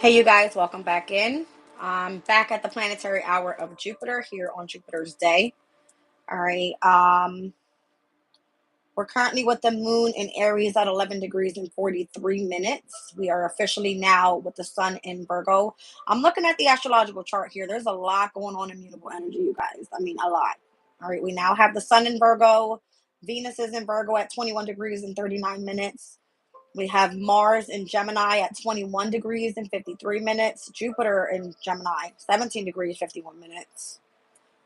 Hey, you guys, welcome back in. I'm back at the planetary hour of Jupiter here on Jupiter's day. All right. We're currently with the moon in Aries at 11 degrees and 43 minutes. We are officially now with the sun in Virgo. I'm looking at the astrological chart here. There's a lot going on in mutable energy, you guys. I mean, a lot. All right. We now have the sun in Virgo. Venus is in Virgo at 21 degrees and 39 minutes. We have Mars in Gemini at 21 degrees and 53 minutes. Jupiter in Gemini, 17 degrees, 51 minutes.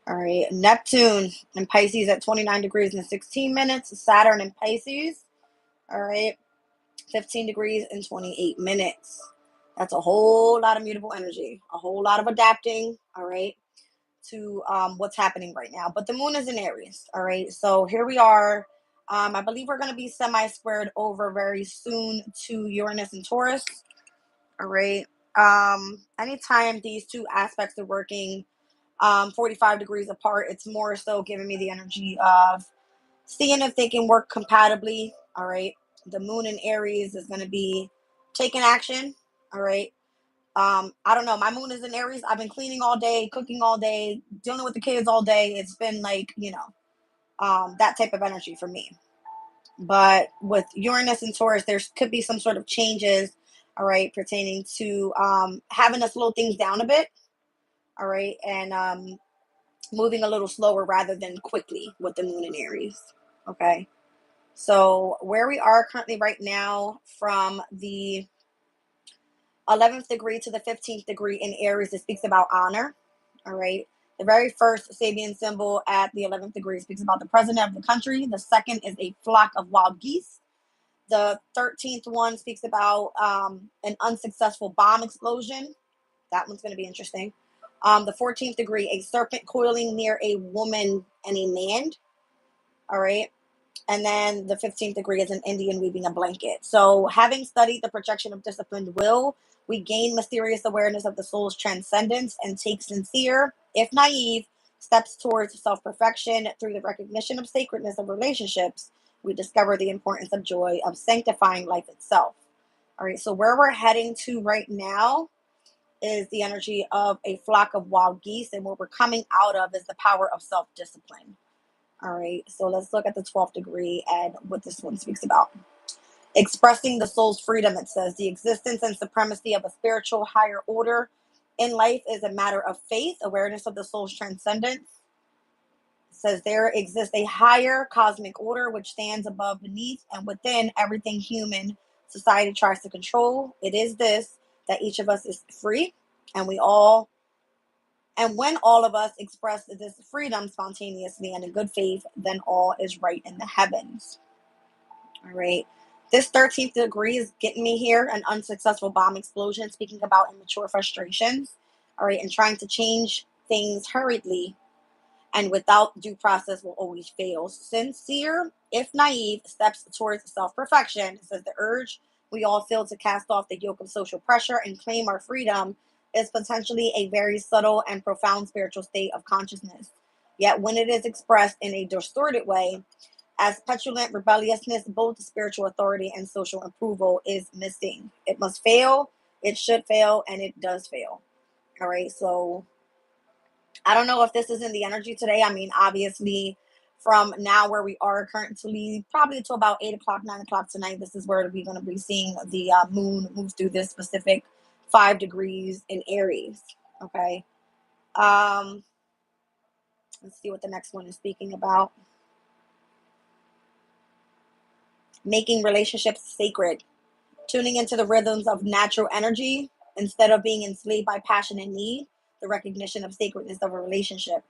All right. Neptune in Pisces at 29 degrees and 16 minutes. Saturn in Pisces, all right, 15 degrees and 28 minutes. That's a whole lot of mutable energy, a whole lot of adapting, all right, to what's happening right now. But the moon is in Aries, all right. So here we are. I believe we're going to be semi-squared over very soon to Uranus and Taurus, all right. Anytime these two aspects are working 45 degrees apart, it's more so giving me the energy of seeing if they can work compatibly, all right. The moon in Aries is going to be taking action, all right. I don't know. My moon is in Aries. I've been cleaning all day, cooking all day, dealing with the kids all day. It's been like, that type of energy for me. But with Uranus and Taurus, there could be some sort of changes, all right, pertaining to having to slow things down a bit, all right, and moving a little slower rather than quickly with the moon in Aries, okay. So where we are currently right now from the 11th degree to the 15th degree in Aries, it speaks about honor. All right. The very first Sabian symbol at the 11th degree speaks about the president of the country. The second is a flock of wild geese. The 13th one speaks about an unsuccessful bomb explosion. That one's going to be interesting. The 14th degree, a serpent coiling near a woman and a man. All right. And then the 15th degree is an Indian weaving a blanket. So, having studied the projection of disciplined will, we gain mysterious awareness of the soul's transcendence and take sincere, if naive, steps towards self perfection through the recognition of sacredness of relationships. We discover the importance of joy, of sanctifying life itself. All right, so where we're heading to right now is the energy of a flock of wild geese, and what we're coming out of is the power of self discipline. All right, so let's look at the 12th degree and what this one speaks about. Expressing the soul's freedom, it says the existence and supremacy of a spiritual higher order in life is a matter of faith, awareness of the soul's transcendence. It says there exists a higher cosmic order which stands above, beneath, and within everything human society tries to control. It is this that each of us is free, and we all and when all of us express this freedom spontaneously and in good faith, then all is right in the heavens. All right. This 13th degree is getting me here an unsuccessful bomb explosion, speaking about immature frustrations. All right. And trying to change things hurriedly and without due process will always fail. Sincere, if naive, steps towards self perfection, says the urge we all feel to cast off the yoke of social pressure and claim our freedom is potentially a very subtle and profound spiritual state of consciousness. Yet, when it is expressed in a distorted way, as petulant rebelliousness, both spiritual authority and social approval is missing. It must fail, it should fail, and it does fail. All right, so I don't know if this is in the energy today. I mean, obviously, from now where we are currently, probably to about 8 o'clock, 9 o'clock tonight, this is where we're going to be seeing the moon move through this specific 5 degrees in Aries. Okay. Um, let's see what the next one is speaking about. Making relationships sacred, tuning into the rhythms of natural energy instead of being enslaved by passion and need, the recognition of sacredness of a relationship.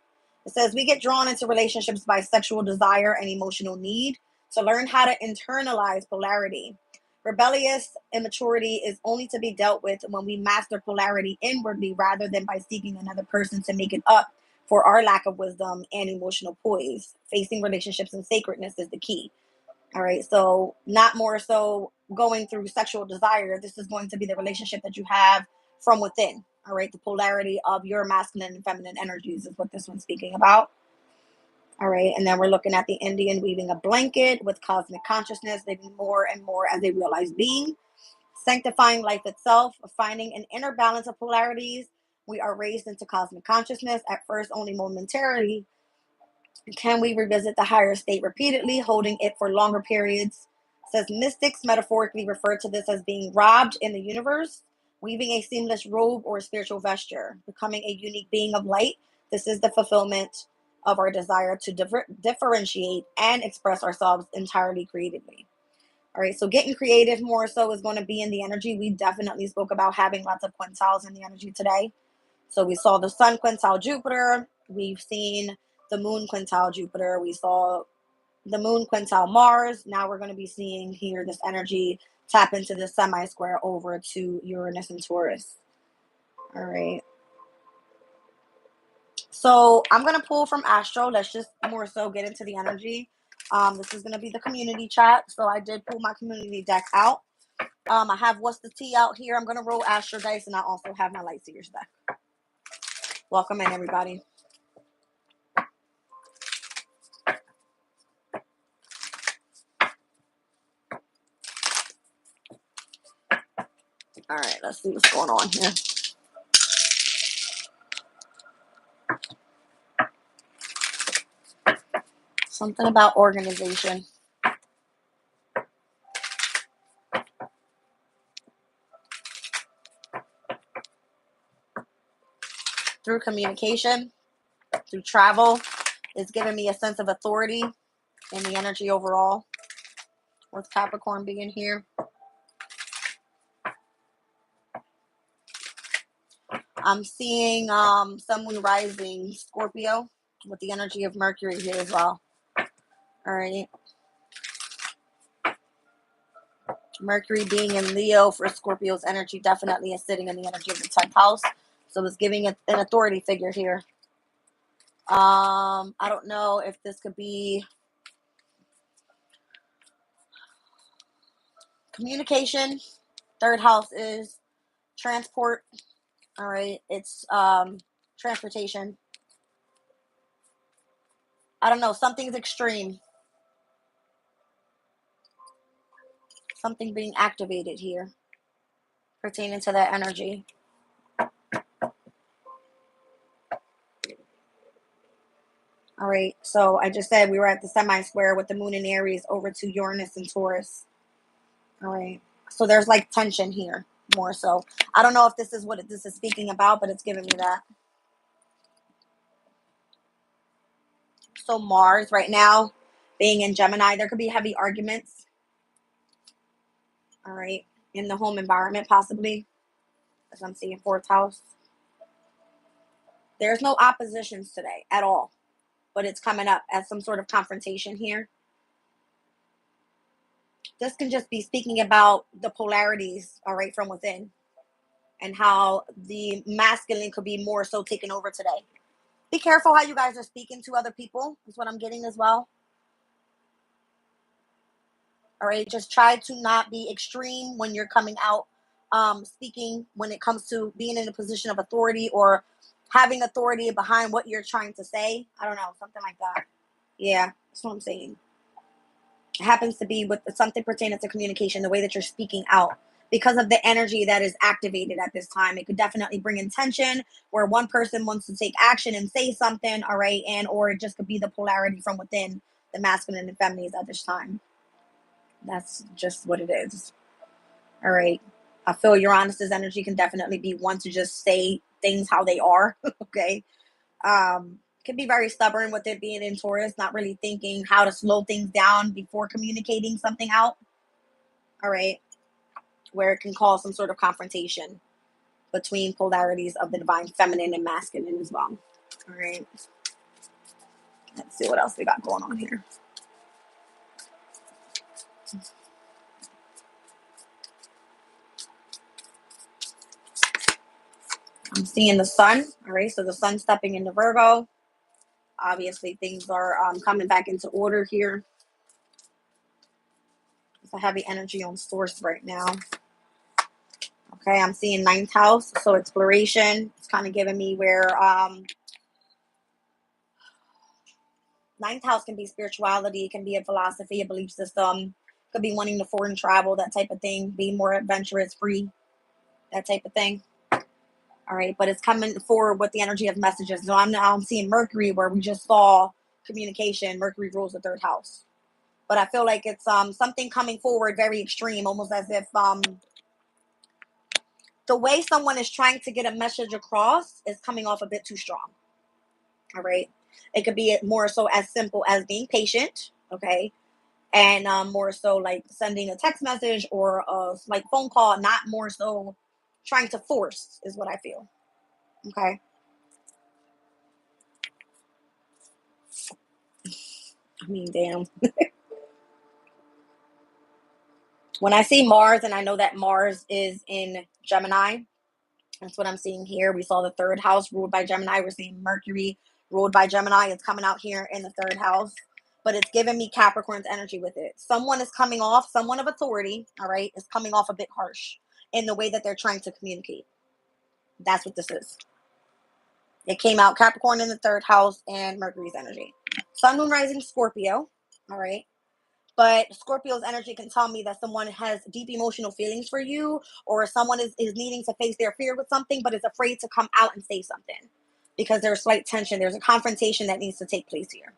It says we get drawn into relationships by sexual desire and emotional need to learn how to internalize polarity. Rebellious immaturity is only to be dealt with when we master polarity inwardly rather than by seeking another person to make it up for our lack of wisdom and emotional poise. Facing relationships in sacredness is the key. All right. So, not more so going through sexual desire. This is going to be the relationship that you have from within. All right. The polarity of your masculine and feminine energies is what this one's speaking about. All right. And then we're looking at the Indian weaving a blanket with cosmic consciousness, living more and more as a realized being. sanctifying life itself, finding an inner balance of polarities. We are raised into cosmic consciousness, at first only momentarily. Can we revisit the higher state repeatedly, holding it for longer periods? Says mystics metaphorically refer to this as being robbed in the universe, weaving a seamless robe or spiritual vesture, becoming a unique being of light. This is the fulfillment of our desire to differentiate and express ourselves entirely creatively. All right, so getting creative more so is going to be in the energy. We definitely spoke about having lots of quintiles in the energy today. So we saw the sun quintile Jupiter. We've seen the moon quintile Jupiter. We saw the moon quintile Mars. Now we're going to be seeing here this energy tap into the semi-square over to Uranus and Taurus. All right. So I'm going to pull from Astro. Let's just more so get into the energy. This is going to be the community chat. So I did pull my community deck out. I have What's the Tea out here. I'm going to roll Astro dice, and I also have my Light Seers deck. Welcome in, everybody. All right, let's see what's going on here. Something about organization. Through communication, through travel, it's giving me a sense of authority in the energy overall. With Capricorn being here. I'm seeing someone rising Scorpio with the energy of Mercury here as well. All right. Mercury being in Leo for Scorpio's energy definitely is sitting in the energy of the 10th house. So it's giving an authority figure here. I don't know if this could be communication. Third house is transport. All right. It's transportation. I don't know. Something's extreme. Something being activated here pertaining to that energy. All right, so I just said we were at the semi-square with the moon in Aries over to Uranus and Taurus. All right, so there's like tension here more so. I don't know if this is what this is speaking about, but it's giving me that. So Mars right now being in Gemini, there could be heavy arguments. All right, in the home environment possibly, as I'm seeing fourth house. There's no oppositions today at all, but it's coming up as some sort of confrontation here. This can just be speaking about the polarities, all right, from within, and how the masculine could be more so taken over today. Be careful how you guys are speaking to other people, is what I'm getting as well. All right, just try to not be extreme when you're coming out speaking when it comes to being in a position of authority or having authority behind what you're trying to say. I don't know, something like that. Yeah, that's what I'm saying. It happens to be with something pertaining to communication, the way that you're speaking out. Because of the energy that is activated at this time, it could definitely bring in tension where one person wants to take action and say something, all right, and or it just could be the polarity from within the masculine and feminine at this time. That's just what it is. All right. I feel Uranus's energy can definitely be one to just say things how they are. Okay. Can be very stubborn with it being in Taurus, not really thinking how to slow things down before communicating something out. All right. Where it can cause some sort of confrontation between polarities of the divine feminine and masculine as well. All right. Let's see what else we got going on here. I'm seeing the sun. All right. So the sun stepping into Virgo. Obviously, things are coming back into order here. It's a heavy energy on source right now. Okay, I'm seeing ninth house, so exploration. It's kind of giving me where ninth house can be spirituality, it can be a philosophy, a belief system, Could be wanting to foreign travel, that type of thing. Be more adventurous, free, that type of thing. All right, but it's coming forward with the energy of messages. So I'm seeing Mercury, where we just saw communication. Mercury rules the third house, but I feel like it's something coming forward very extreme, almost as if the way someone is trying to get a message across is coming off a bit too strong. All right, it could be more so as simple as being patient. Okay, and more so like sending a text message or a like phone call, not more so trying to force, is what I feel. Okay. I mean, damn. When I see Mars, and I know that Mars is in Gemini, that's what I'm seeing here. We saw the third house ruled by Gemini. We're seeing Mercury ruled by Gemini. It's coming out here in the third house, but it's giving me Capricorn's energy with it. Someone is coming off, someone of authority, all right, is coming off a bit harsh in the way that they're trying to communicate. That's what this is. It came out Capricorn in the third house and Mercury's energy. Sun, Moon, Rising, Scorpio, all right. But Scorpio's energy can tell me that someone has deep emotional feelings for you, or someone is needing to face their fear with something, but is afraid to come out and say something because there's slight tension. There's a confrontation that needs to take place here.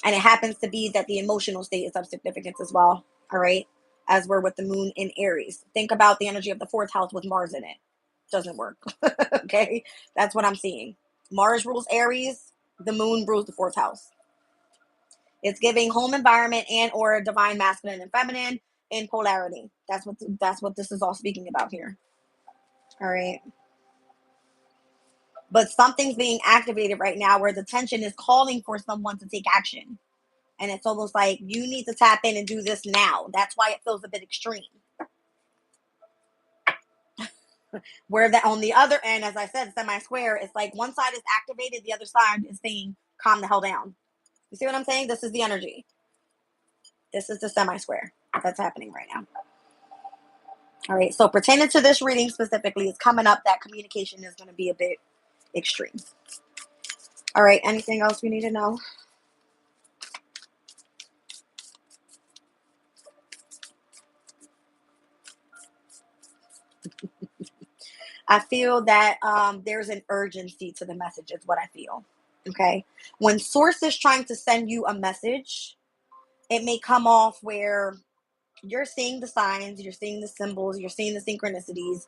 And it happens to be that the emotional state is of significance as well. All right. As we're with the moon in Aries. Think about the energy of the fourth house with Mars in it. Doesn't work. Okay. That's what I'm seeing. Mars rules Aries. The moon rules the fourth house. It's giving home environment and or divine masculine and feminine in polarity. That's what this is all speaking about here. All right. But something's being activated right now where the tension is calling for someone to take action. And it's almost like you need to tap in and do this now. That's why it feels a bit extreme. Where that on the other end, as I said, semi-square, it's like one side is activated, the other side is saying, calm the hell down. You see what I'm saying? This is the energy. This is the semi-square that's happening right now. All right, so pertaining to this reading specifically, it's coming up that communication is going to be a bit extreme. All right, anything else we need to know? I feel that there's an urgency to the message, is what I feel. Okay, when source is trying to send you a message, it may come off where you're seeing the signs, you're seeing the symbols, you're seeing the synchronicities,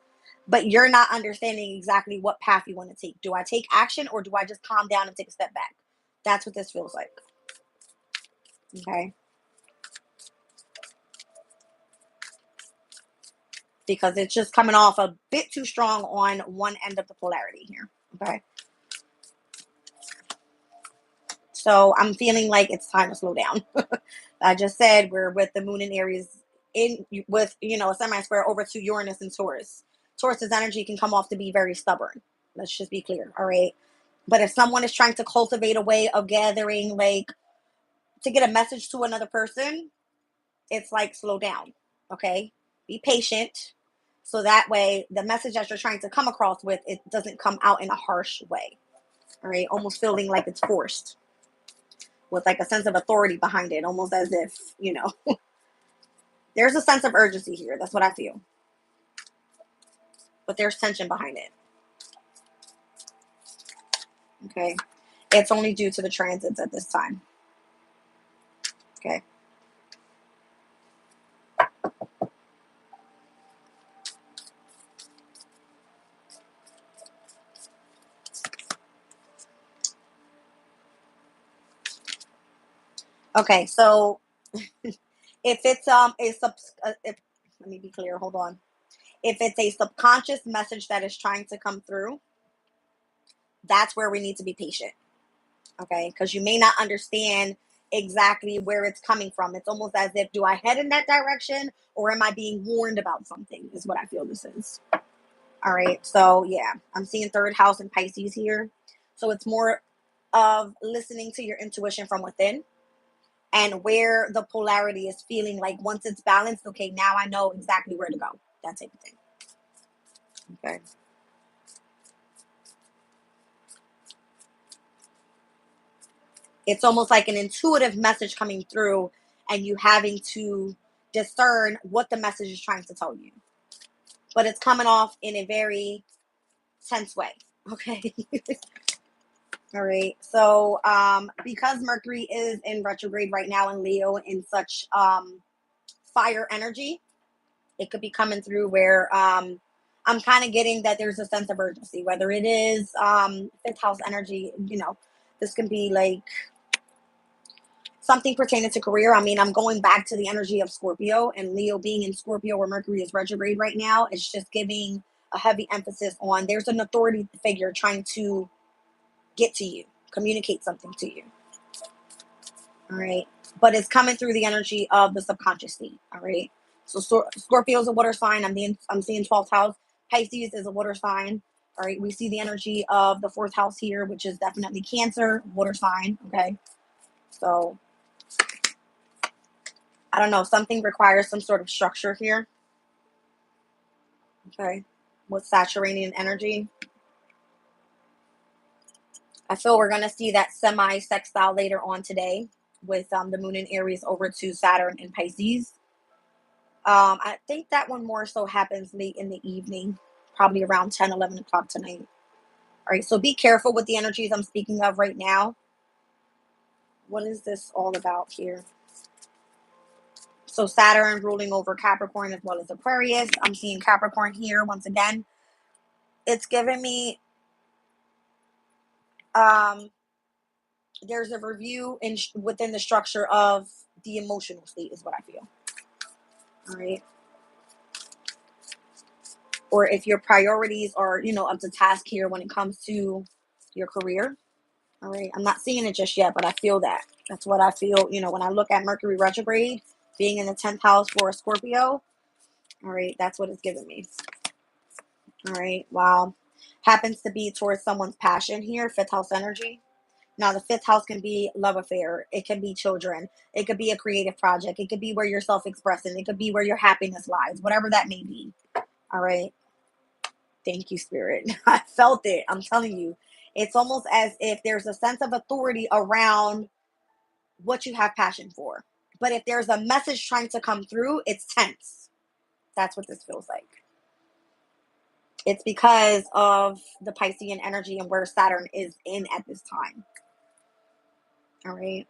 but you're not understanding exactly what path you want to take. Do I take action or do I just calm down and take a step back? That's what this feels like. Okay. Because it's just coming off a bit too strong on one end of the polarity here. Okay. So I'm feeling like it's time to slow down. I just said we're with the moon in Aries in with a semi-square over to Uranus and Taurus. Taurus's energy can come off to be very stubborn. Let's just be clear, all right? But if someone is trying to cultivate a way of gathering, like to get a message to another person, it's like slow down, okay? Be patient, so that way the message that you're trying to come across with, it doesn't come out in a harsh way, all right? Almost feeling like it's forced with like a sense of authority behind it, almost as if, there's a sense of urgency here. That's what I feel. But there's tension behind it. Okay. It's only due to the transits at this time. Okay. Okay, so if it's let me be clear, hold on. If it's a subconscious message that is trying to come through, that's where we need to be patient. Okay, because you may not understand exactly where it's coming from. It's almost as if, do I head in that direction or am I being warned about something, is what I feel this is. All right, so yeah, I'm seeing third house and Pisces here. So it's more of listening to your intuition from within and where the polarity is feeling like once it's balanced, okay, now I know exactly where to go. That type of thing. Okay. It's almost like an intuitive message coming through, and you having to discern what the message is trying to tell you. But it's coming off in a very tense way. Okay. All right. So because Mercury is in retrograde right now in Leo in such fire energy, it could be coming through where I'm kind of getting that there's a sense of urgency, whether it is fifth house energy, this can be like something pertaining to career. I mean, I'm going back to the energy of Scorpio, and Leo being in Scorpio where Mercury is retrograde right now. It's just giving a heavy emphasis on there's an authority figure trying to get to you, communicate something to you. All right. But it's coming through the energy of the subconscious state. All right. So Scorpio is a water sign. I'm seeing 12th house. Pisces is a water sign. All right. We see the energy of the 4th house here, which is definitely Cancer, water sign. Okay. So I don't know. Something requires some sort of structure here. Okay. With Saturnian energy. I feel we're going to see that semi-sextile later on today with the moon in Aries over to Saturn in Pisces. I think that one more so happens late in the evening, probably around 10, 11 o'clock tonight. All right, so be careful with the energies I'm speaking of right now. What is this all about here? So Saturn ruling over Capricorn as well as Aquarius. I'm seeing Capricorn here once again. It's giving me there's a review within the structure of the emotional state is what I feel. All right. Or if your priorities are, up to task here when it comes to your career. All right. I'm not seeing it just yet, but I feel that. That's what I feel, when I look at Mercury retrograde being in the 10th house for a Scorpio. All right. That's what it's giving me. All right. Wow. Happens to be towards someone's passion here, 5th house energy. Now, the 5th house can be love affair. It can be children. It could be a creative project. It could be where you're self-expressing. It could be where your happiness lies, whatever that may be. All right. Thank you, Spirit. I felt it. I'm telling you. It's almost as if there's a sense of authority around what you have passion for. But if there's a message trying to come through, it's tense. That's what this feels like. It's because of the Piscean energy and where Saturn is in at this time. All right.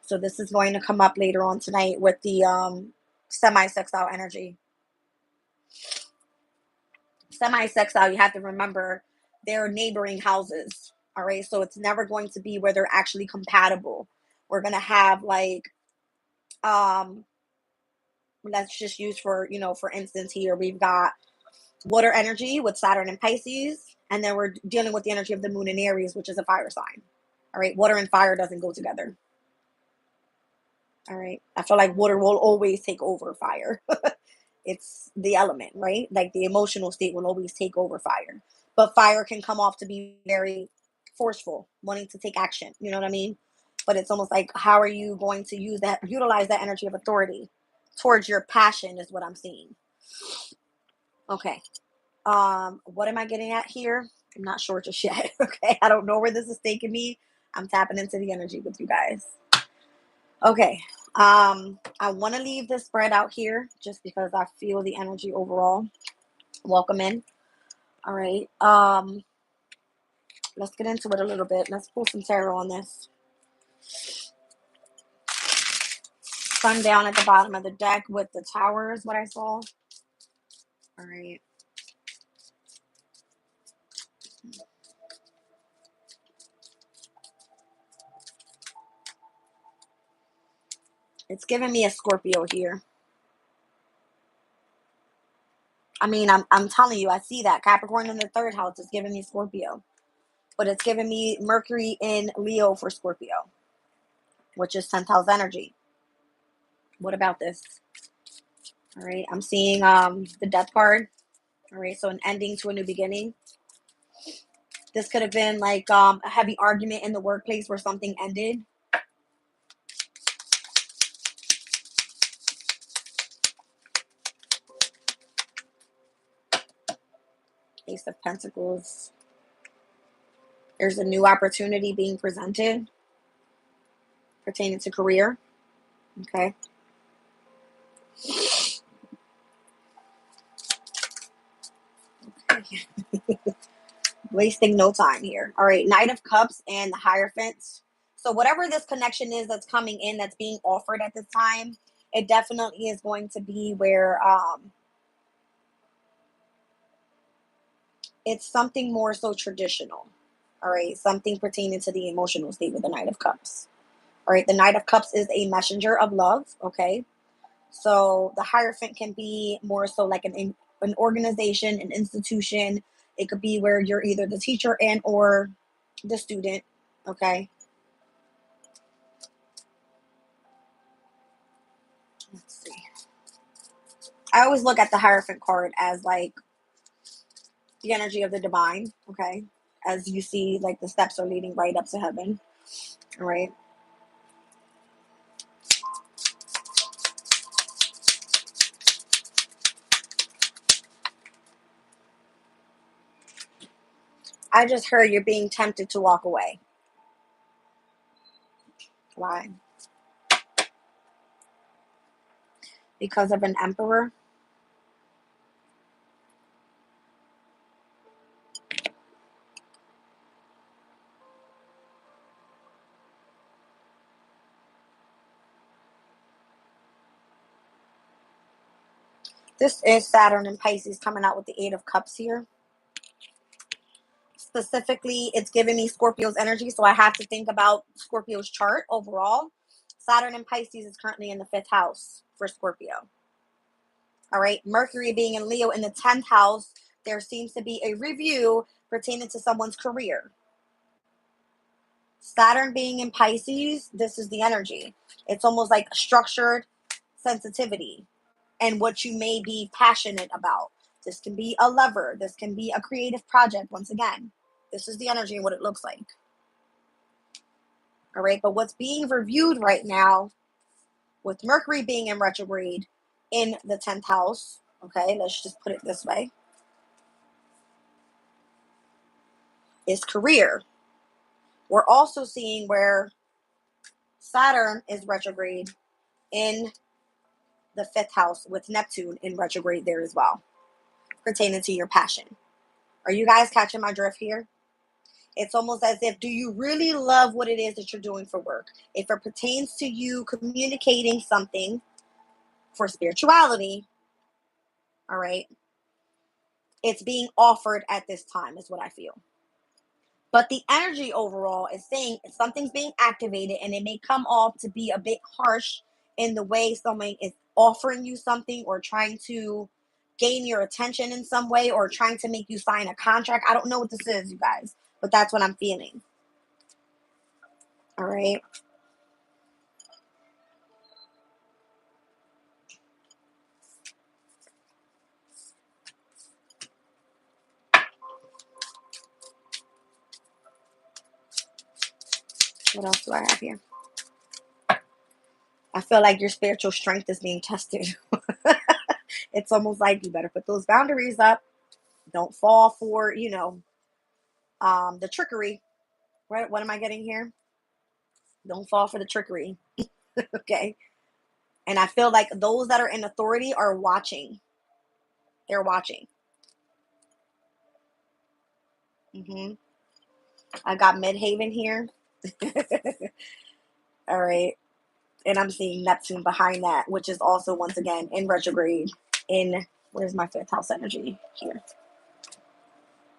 So this is going to come up later on tonight with the semi-sextile energy. Semi-sextile, you have to remember, they're neighboring houses. All right. So it's never going to be where they're actually compatible. We're going to have like, let's just use for instance here, we've got water energy with Saturn and Pisces. And then we're dealing with the energy of the moon in Aries, which is a fire sign. All right. Water and fire doesn't go together. All right. I feel like water will always take over fire. It's the element, right? Like the emotional state will always take over fire. But fire can come off to be very forceful, wanting to take action. You know what I mean? But it's almost like, how are you going to utilize that energy of authority towards your passion is what I'm seeing. Okay. What am I getting at here? I'm not sure just yet. Okay. I don't know where this is taking me. I'm tapping into the energy with you guys. Okay. I want to leave this spread out here just because I feel the energy overall. Welcome in. All right. Let's get into it a little bit. Let's pull some tarot on this. Sun down at the bottom of the deck with the tower is what I saw. All right. It's giving me a Scorpio here. I mean, I'm telling you, I see that. Capricorn in the 3rd house is giving me Scorpio. But it's giving me Mercury in Leo for Scorpio, which is 10th house energy. What about this? All right. I'm seeing the death card. All right. So an ending to a new beginning. This could have been like a heavy argument in the workplace where something ended. Ace of Pentacles. There's a new opportunity being presented. pertaining to career. Okay. Okay. Wasting no time here. All right, Knight of Cups and the Hierophant. So whatever this connection is that's coming in, that's being offered at this time, it definitely is going to be where it's something more so traditional. All right, something pertaining to the emotional state with the Knight of Cups. All right, the Knight of Cups is a messenger of love. Okay, so the Hierophant can be more so like an organization, an institution. It could be where you're either the teacher and or the student. Okay. Let's see. I always look at the Hierophant card as like the energy of the divine. Okay. As you see, like the steps are leading right up to heaven. All right. I just heard you're being tempted to walk away. Why? Because of an emperor. This is Saturn and Pisces coming out with the Eight of Cups here. Specifically, it's giving me Scorpio's energy, so I have to think about Scorpio's chart overall. Saturn and Pisces is currently in the 5th house for Scorpio. All right, Mercury being in Leo in the 10th house, there seems to be a review pertaining to someone's career. Saturn being in Pisces, this is the energy. It's almost like structured sensitivity and what you may be passionate about. This can be a lover. This can be a creative project. Once again, this is the energy and what it looks like. All right, but what's being reviewed right now with Mercury being in retrograde in the 10th house, okay, let's just put it this way, is career. We're also seeing where Saturn is retrograde in the 5th house with Neptune in retrograde there as well, pertaining to your passion. Are you guys catching my drift here? It's almost as if, do you really love what it is that you're doing for work? If it pertains to you communicating something for spirituality, all right, it's being offered at this time, is what I feel. But the energy overall is saying something's being activated, and it may come off to be a bit harsh in the way someone is offering you something or trying to gain your attention in some way or trying to make you sign a contract. I don't know what this is, you guys, but that's what I'm feeling. All right. What else do I have here? I feel like your spiritual strength is being tested. It's almost like you better put those boundaries up. Don't fall for, the trickery. What am I getting here? Don't fall for the trickery. Okay. And I feel like those that are in authority are watching. They're watching. hmm I got Midhaven here. All right. And I'm seeing Neptune behind that, which is also, once again, in retrograde. Where's my 5th house energy? Here.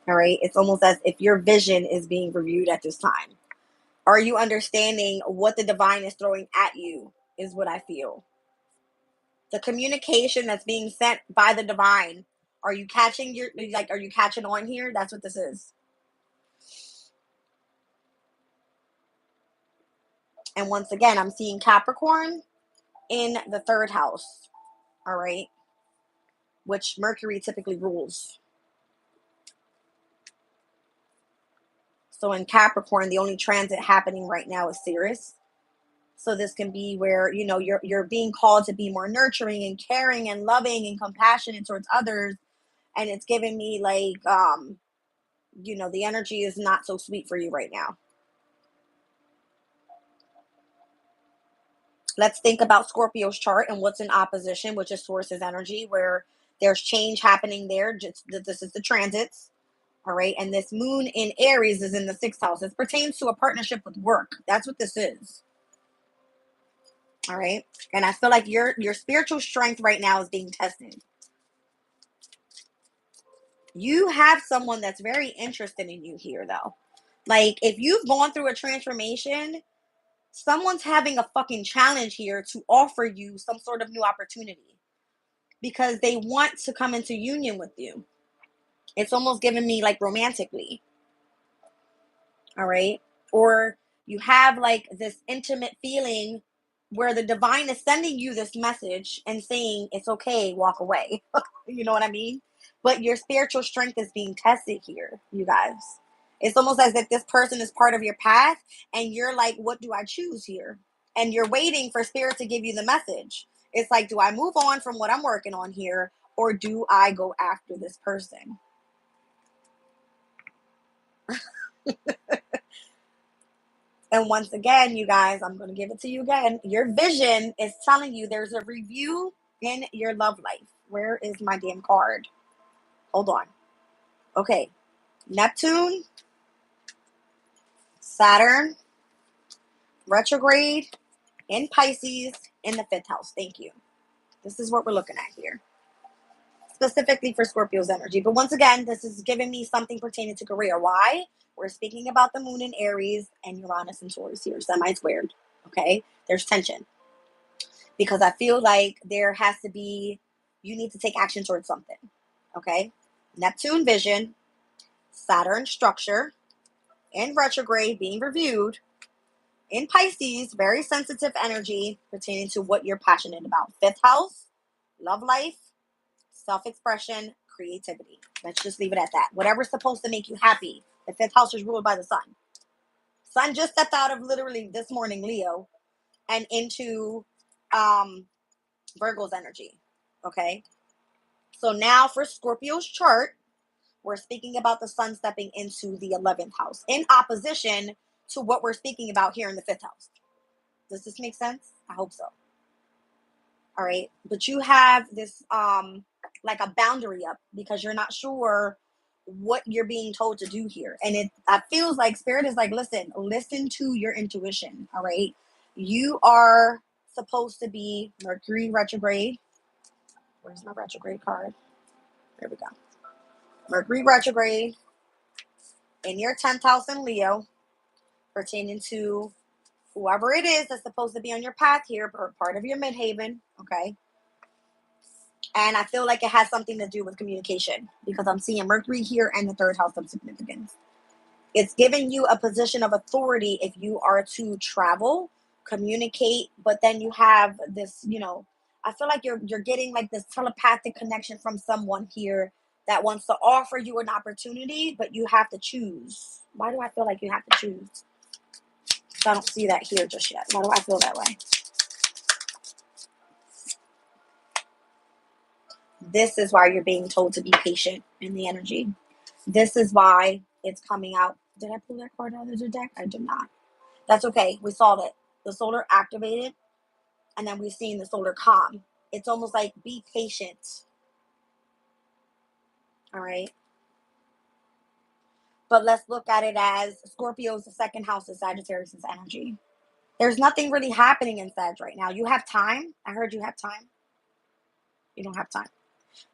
All right. It's almost as if your vision is being reviewed at this time. Are you understanding what the divine is throwing at you? Is what I feel. The communication that's being sent by the divine. Are you catching are you catching on here? That's what this is. And once again, I'm seeing Capricorn in the 3rd house. All right. Which Mercury typically rules. So in Capricorn, the only transit happening right now is Sirius. So this can be where, you're being called to be more nurturing and caring and loving and compassionate towards others. And it's giving me like, the energy is not so sweet for you right now. Let's think about Scorpio's chart and what's in opposition, which is Taurus's energy, where there's change happening there. Just this is the transits. All right. And this moon in Aries is in the sixth house. This pertains to a partnership with work. That's what this is. All right. And I feel like your spiritual strength right now is being tested. You have someone that's very interested in you here, though. Like, if you've gone through a transformation, someone's having a fucking challenge here to offer you some sort of new opportunity because they want to come into union with you. It's almost giving me like romantically. All right. Or you have like this intimate feeling where the divine is sending you this message and saying, it's okay, walk away. You know what I mean? But your spiritual strength is being tested here, you guys. It's almost as if this person is part of your path and you're like, what do I choose here? And you're waiting for spirit to give you the message. It's like, do I move on from what I'm working on here, or do I go after this person? And once again, you guys, I'm going to give it to you again. Your vision is telling you there's a review in your love life. Where is my damn card? Hold on. Okay. Neptune, Saturn, retrograde, in Pisces, in the fifth house. Thank you. This is what we're looking at here. Specifically for Scorpio's energy. But once again, this is giving me something pertaining to career. Why? We're speaking about the moon in Aries and Uranus and Taurus here. Semi-squared. Okay? There's tension. Because I feel like there has to be, you need to take action towards something. Okay? Neptune vision, Saturn structure, in retrograde being reviewed, in Pisces, very sensitive energy pertaining to what you're passionate about. Fifth house, love life, self-expression, creativity. Let's just leave it at that. Whatever's supposed to make you happy. The fifth house is ruled by the sun. Sun just stepped out of literally this morning, Leo, and into Virgo's energy. Okay? So now for Scorpio's chart, we're speaking about the sun stepping into the 11th house in opposition to what we're speaking about here in the 5th house. Does this make sense? I hope so. All right. But you have this like a boundary up because you're not sure what you're being told to do here. And it feels like spirit is like, listen to your intuition. All right. You are supposed to be Mercury retrograde. Where's my retrograde card? There we go. Mercury retrograde in your 10th house in Leo, pertaining to whoever it is that's supposed to be on your path here, or part of your midhaven, okay? And I feel like it has something to do with communication because I'm seeing Mercury here and the 3rd house of significance. It's giving you a position of authority if you are to travel, communicate, but then you have this, I feel like you're getting like this telepathic connection from someone here that wants to offer you an opportunity, but you have to choose. Why do I feel like you have to choose? I don't see that here just yet. Why do I feel that way? This is why you're being told to be patient in the energy. This is why it's coming out. Did I pull that card out of the deck? I did not. That's okay. We solved it. The solar activated, and then we've seen the solar calm. It's almost like be patient. All right. But let's look at it as Scorpio's the 2nd house of Sagittarius' energy. There's nothing really happening in Sag right now. You have time. I heard you have time. You don't have time.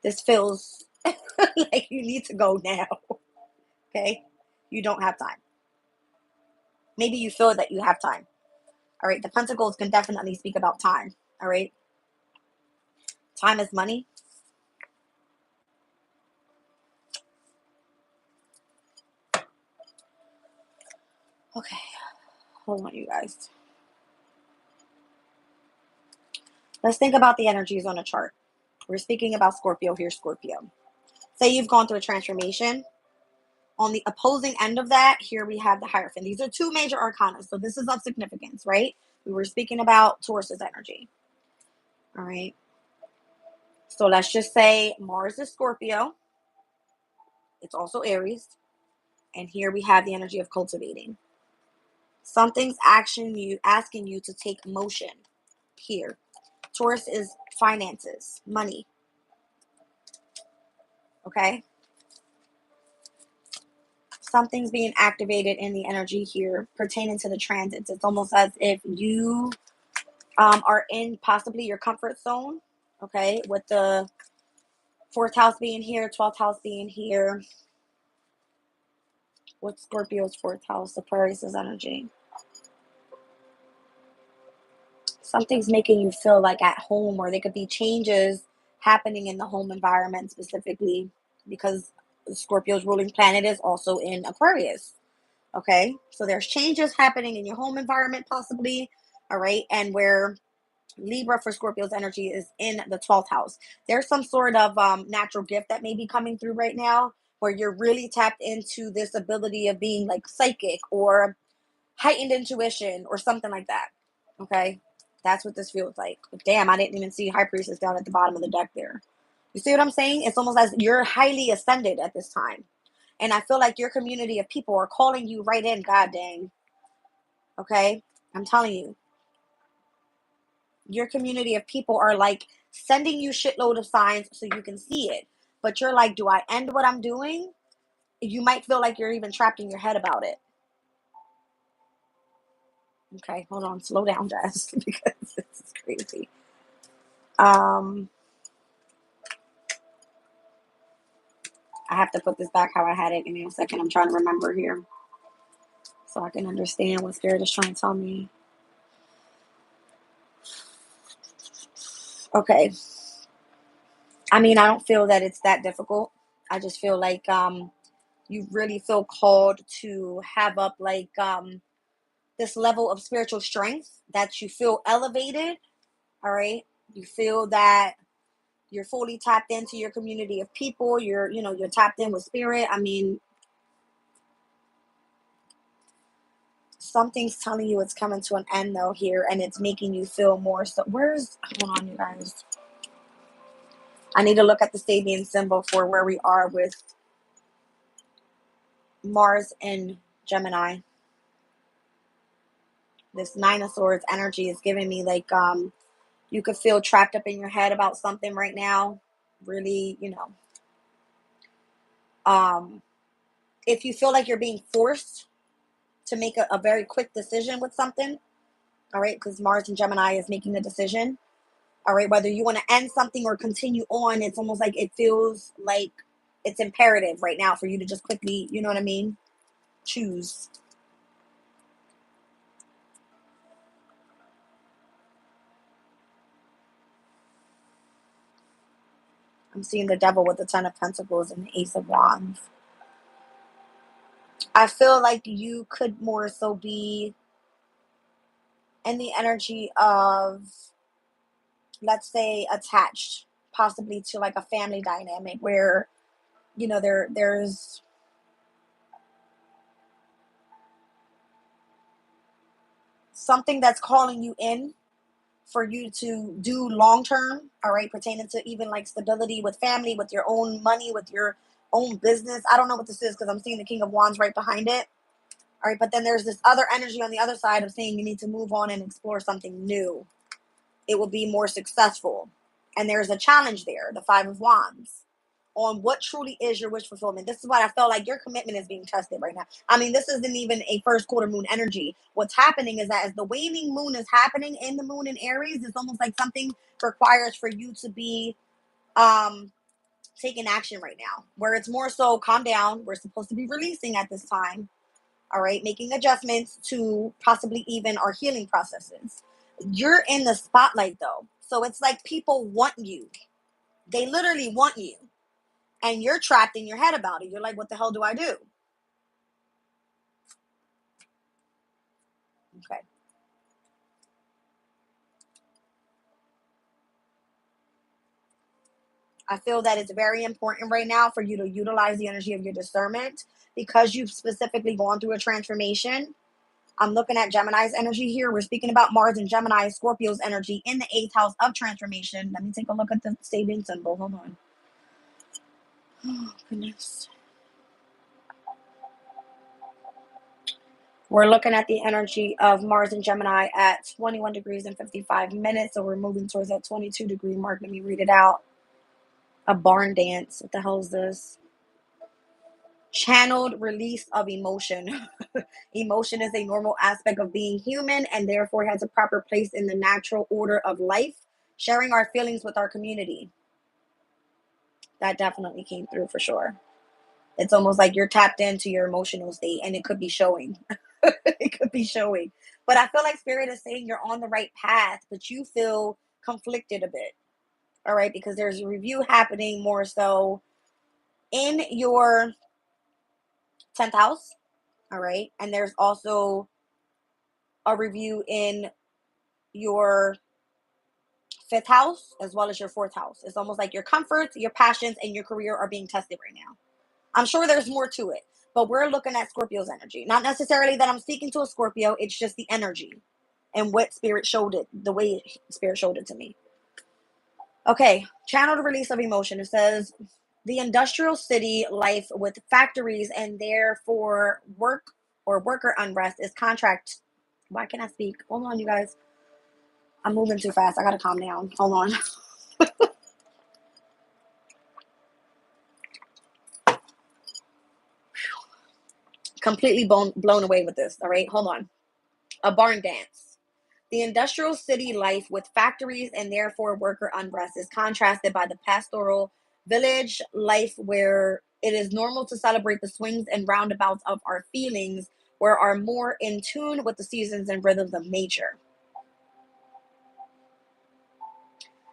This feels like you need to go now. Okay? You don't have time. Maybe you feel that you have time. All right? The Pentacles can definitely speak about time. All right? Time is money. Okay. Hold on, you guys. Let's think about the energies on a chart. We're speaking about Scorpio here, Scorpio. Say you've gone through a transformation. On the opposing end of that, here we have the Hierophant. These are 2 major arcana, so this is of significance, right? We were speaking about Taurus's energy. All right. So let's just say Mars is Scorpio. It's also Aries. And here we have the energy of cultivating. Something's asking you to take motion. here. Taurus is finances, money. Okay? Something's being activated in the energy here pertaining to the transits. It's almost as if you are in possibly your comfort zone, okay, with the 4th house being here, 12th house being here. What's Scorpio's 4th house? Aquarius's energy. Something's making you feel like at home, or there could be changes happening in the home environment specifically because Scorpio's ruling planet is also in Aquarius. Okay, so there's changes happening in your home environment possibly. All right, and where Libra for Scorpio's energy is in the 12th house. There's some sort of natural gift that may be coming through right now where you're really tapped into this ability of being like psychic or heightened intuition or something like that. Okay, that's what this feels like. But damn, I didn't even see High Priestess down at the bottom of the deck there. You see what I'm saying? It's almost as you're highly ascended at this time. And I feel like your community of people are calling you right in, god dang. Okay? I'm telling you. Your community of people are like sending you shitload of signs so you can see it. But you're like, do I end what I'm doing? You might feel like you're even trapped in your head about it. Okay, hold on. Slow down, Jess, because this is crazy. I have to put this back how I had it. Give me a second. I'm trying to remember here so I can understand what Spirit is trying to tell me. Okay. I mean, I don't feel that it's that difficult. I just feel like you really feel called to have up like this level of spiritual strength that you feel elevated. All right. You feel that you're fully tapped into your community of people. You're tapped in with spirit. I mean, something's telling you it's coming to an end though here, and it's making you feel more. So hold on, you guys. I need to look at the Sabian symbol for where we are with Mars and Gemini. This Nine of Swords energy is giving me like you could feel trapped up in your head about something right now. Really, if you feel like you're being forced to make a very quick decision with something, all right, because Mars and Gemini is making the decision, all right, whether you want to end something or continue on, it's almost like it feels like it's imperative right now for you to just quickly, you know what I mean, choose. I'm seeing the Devil with the Ten of Pentacles and the Ace of Wands. I feel like you could more so be in the energy of, let's say, attached possibly to like a family dynamic where there's something that's calling you in for you to do long term, all right, pertaining to even like stability with family, with your own money, with your own business. I don't know what this is because I'm seeing the King of Wands right behind it. All right, but then there's this other energy on the other side of saying you need to move on and explore something new. It will be more successful. And there's a challenge there, the Five of Wands, on what truly is your wish fulfillment. This is what I felt like your commitment is being tested right now. I mean, this isn't even a first quarter moon energy. What's happening is that as the waning moon is happening in the moon in Aries, it's almost like something requires for you to be taking action right now, where it's more so calm down. We're supposed to be releasing at this time. All right, making adjustments to possibly even our healing processes. You're in the spotlight though. So it's like people want you. They literally want you. And you're trapped in your head about it. You're like, what the hell do I do? Okay. I feel that it's very important right now for you to utilize the energy of your discernment because you've specifically gone through a transformation. I'm looking at Gemini's energy here. We're speaking about Mars and Gemini, Scorpio's energy in the 8th house of transformation. Let me take a look at the Sabian symbol. Hold on. Oh, goodness. We're looking at the energy of Mars and Gemini at 21 degrees and 55 minutes. So we're moving towards that 22-degree mark. Let me read it out. A barn dance. What the hell is this? Channeled release of emotion. Emotion is a normal aspect of being human and therefore has a proper place in the natural order of life. Sharing our feelings with our community. That definitely came through for sure. It's almost like you're tapped into your emotional state and it could be showing. It could be showing. But I feel like Spirit is saying you're on the right path, but you feel conflicted a bit. All right, because there's a review happening more so in your 10th house. All right, and there's also a review in your fifth house as well as your fourth house. It's almost like your comforts, your passions, and your career are being tested right now. I'm sure there's more to it, but we're looking at Scorpio's energy. Not necessarily that I'm speaking to a Scorpio, it's just the energy and what Spirit showed it, the way Spirit showed it to me. Okay, channeled release of emotion. It says the industrial city life with factories and therefore work or worker unrest is contract. Why can't I speak? Hold on, you guys. I'm moving too fast. I gotta calm down. Hold on. Completely blown away with this. All right, hold on. A barn dance. The industrial city life with factories and therefore worker unrest is contrasted by the pastoral village life where it is normal to celebrate the swings and roundabouts of our feelings, where are more in tune with the seasons and rhythms of nature.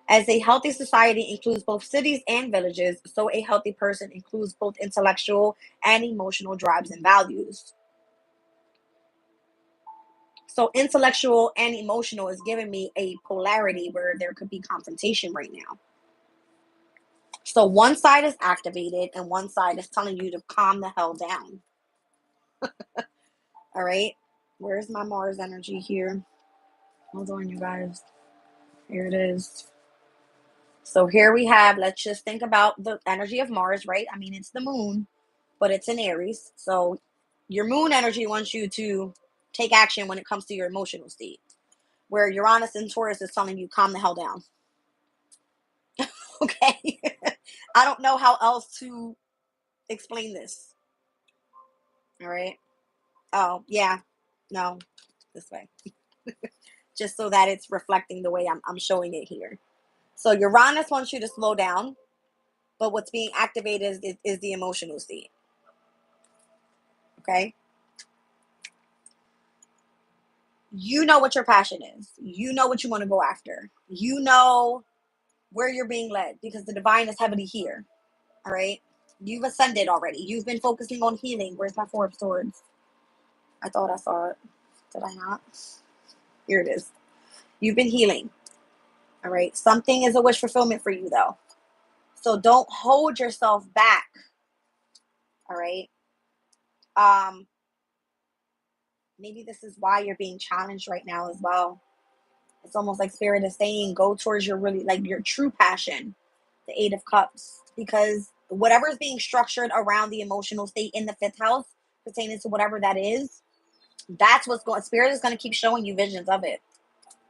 As a healthy society includes both cities and villages, so a healthy person includes both intellectual and emotional drives and values. So intellectual and emotional is giving me a polarity where there could be confrontation right now. So one side is activated and one side is telling you to calm the hell down. All right. Where's my Mars energy here? Hold on, you guys. Here it is. So here we have, let's just think about the energy of Mars, right? I mean, it's the moon, but it's in Aries. So your moon energy wants you to take action when it comes to your emotional state, where Uranus and Taurus is telling you calm the hell down. Okay. I don't know how else to explain this. All right. Oh, yeah. No, this way. Just so that it's reflecting the way I'm showing it here. So Uranus wants you to slow down, but what's being activated is the emotional state. Okay. You know what your passion is. You know what you want to go after. You know where you're being led because the divine is heavily here. All right. You've ascended already. You've been focusing on healing. Where's my Four of Swords? I thought I saw it. Did I not? Here it is. You've been healing. All right. Something is a wish fulfillment for you, though. So don't hold yourself back. All right. Um, Maybe this is why you're being challenged right now as well. It's almost like Spirit is saying, go towards your really like your true passion, the Eight of Cups, because whatever is being structured around the emotional state in the fifth house, pertaining to whatever that is, that's what's going. Spirit is going to keep showing you visions of it.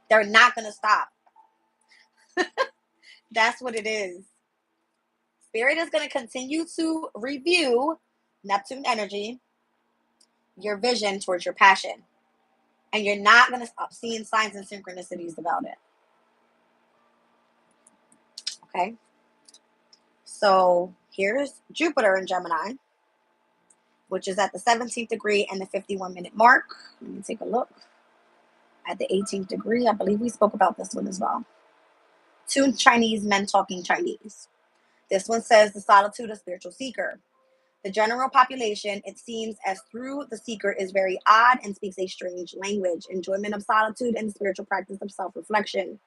They're not going to stop. That's what it is. Spirit is going to continue to review Neptune energy, your vision towards your passion. And you're not going to stop seeing signs and synchronicities about it. Okay. So here's Jupiter in Gemini, which is at the 17th degree and the 51-minute mark. Let me take a look. At the 18th degree, I believe we spoke about this one as well. Two Chinese men talking Chinese. This one says the solitude of spiritual seeker. The general population, it seems, as through the seeker is very odd and speaks a strange language, enjoyment of solitude and spiritual practice of self-reflection.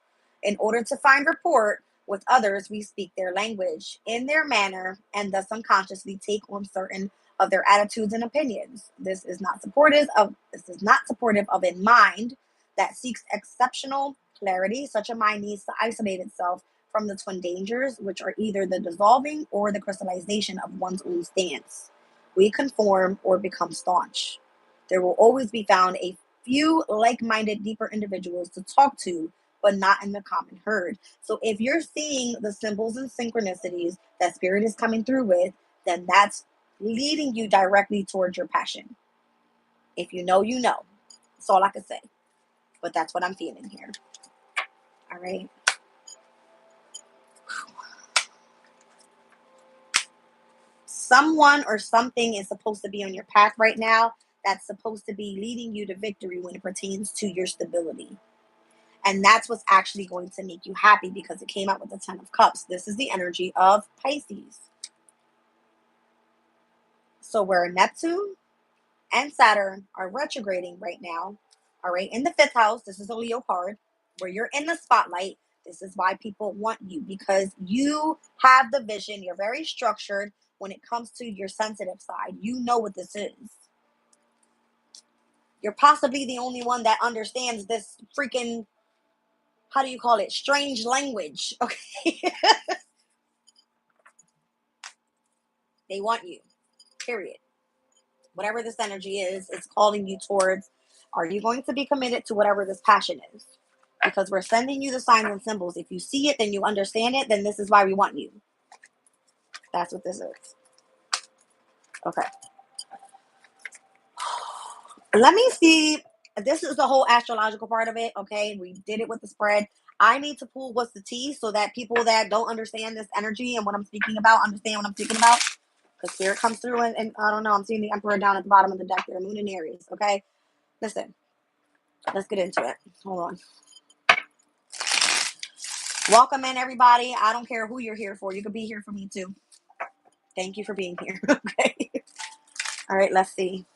In order to find rapport with others, we speak their language in their manner and thus unconsciously take on certain of their attitudes and opinions. This is not supportive of a mind that seeks exceptional clarity. Such a mind needs to isolate itself from the twin dangers, which are either the dissolving or the crystallization of one's own stance. We conform or become staunch. There will always be found a few like-minded, deeper individuals to talk to, but not in the common herd. So if you're seeing the symbols and synchronicities that spirit is coming through with, then that's leading you directly towards your passion. If you know, you know. That's all I can say. But that's what I'm feeling here. All right. Someone or something is supposed to be on your path right now that's supposed to be leading you to victory when it pertains to your stability. And that's what's actually going to make you happy because it came out with the Ten of Cups. This is the energy of Pisces. So where Neptune and Saturn are retrograding right now, all right, in the fifth house, this is a Leo card, where you're in the spotlight. This is why people want you, because you have the vision. You're very structured when it comes to your sensitive side. You know what this is. You're possibly the only one that understands this freaking, how do you call it, strange language, okay? They want you, period. Whatever this energy is, it's calling you towards, are you going to be committed to whatever this passion is? Because we're sending you the signs and symbols. If you see it, then you understand it, then this is why we want you. That's what this is. Okay. Let me see. This is the whole astrological part of it, okay? We did it with the spread. I need to pull what's the tea so that people that don't understand this energy and what I'm speaking about understand what I'm speaking about. Because spirit comes through and I don't know, I'm seeing the Emperor down at the bottom of the deck there, Moon in Aries, okay? Listen, let's get into it. Hold on. Welcome in, everybody. I don't care who you're here for. You could be here for me, too. Thank you for being here, okay? All right, let's see.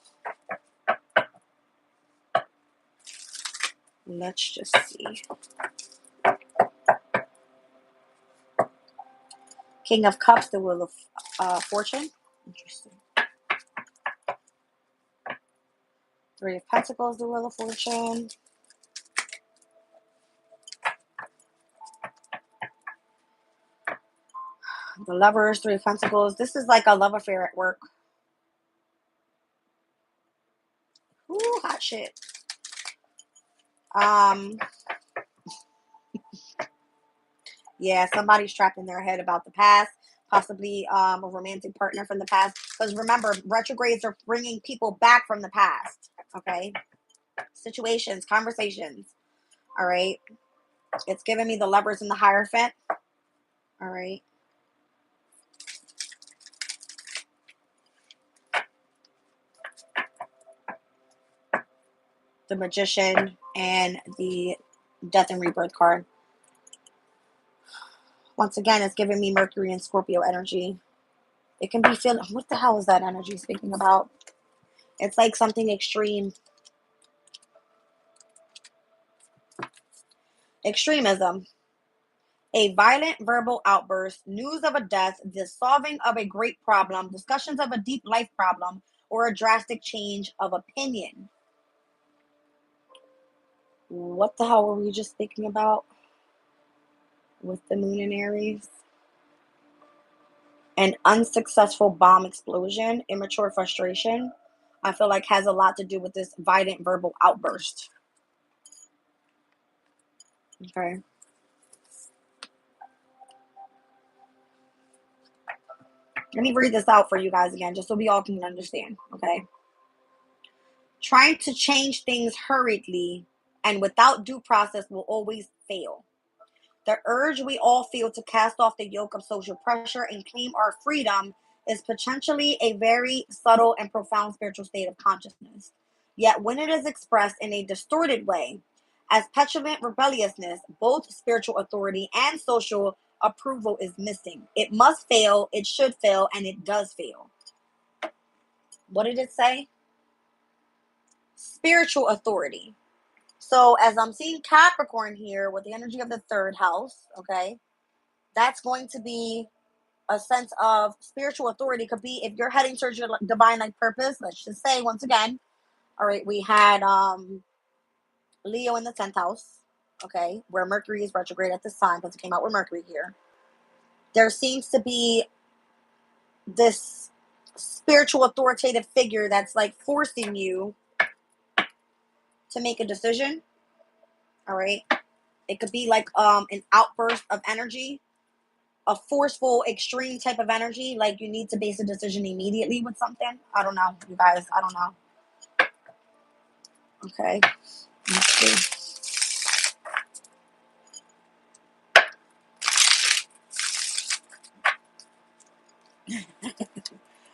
Let's just see. King of Cups, the Wheel of Fortune. Interesting. Three of Pentacles, the Wheel of Fortune. The Lovers, Three of Pentacles. This is like a love affair at work. Ooh, hot shit. Yeah, somebody's trapped in their head about the past. Possibly a romantic partner from the past. Because remember, retrogrades are bringing people back from the past. Okay? Situations, conversations. All right? It's giving me the Lovers and the Hierophant. All right? The Magician and the Death and Rebirth card. Once again, it's giving me Mercury and Scorpio energy. It can be feeling, what the hell is that energy speaking about? It's like something extreme. Extremism. A violent verbal outburst, news of a death, the solving of a great problem, discussions of a deep life problem, or a drastic change of opinion. What the hell were we just thinking about with the Moon in Aries? An unsuccessful bomb explosion, immature frustration, I feel like has a lot to do with this violent verbal outburst. Okay. Let me read this out for you guys again, just so we all can understand, okay? Trying to change things hurriedly and without due process will always fail. The urge we all feel to cast off the yoke of social pressure and claim our freedom is potentially a very subtle and profound spiritual state of consciousness. Yet when it is expressed in a distorted way, as petulant rebelliousness, both spiritual authority and social approval is missing. It must fail, it should fail, and it does fail. What did it say? Spiritual authority. So as I'm seeing Capricorn here with the energy of the third house, okay, that's going to be a sense of spiritual authority. Could be if you're heading towards your divine like purpose. Let's just say once again, all right, we had Leo in the 10th house, okay, where Mercury is retrograde at this time because it came out with Mercury here. There seems to be this spiritual authoritative figure that's like forcing you to make a decision. All right. It could be like an outburst of energy, a forceful, extreme type of energy. Like you need to base a decision immediately with something. I don't know, you guys. I don't know. Okay. Let's see.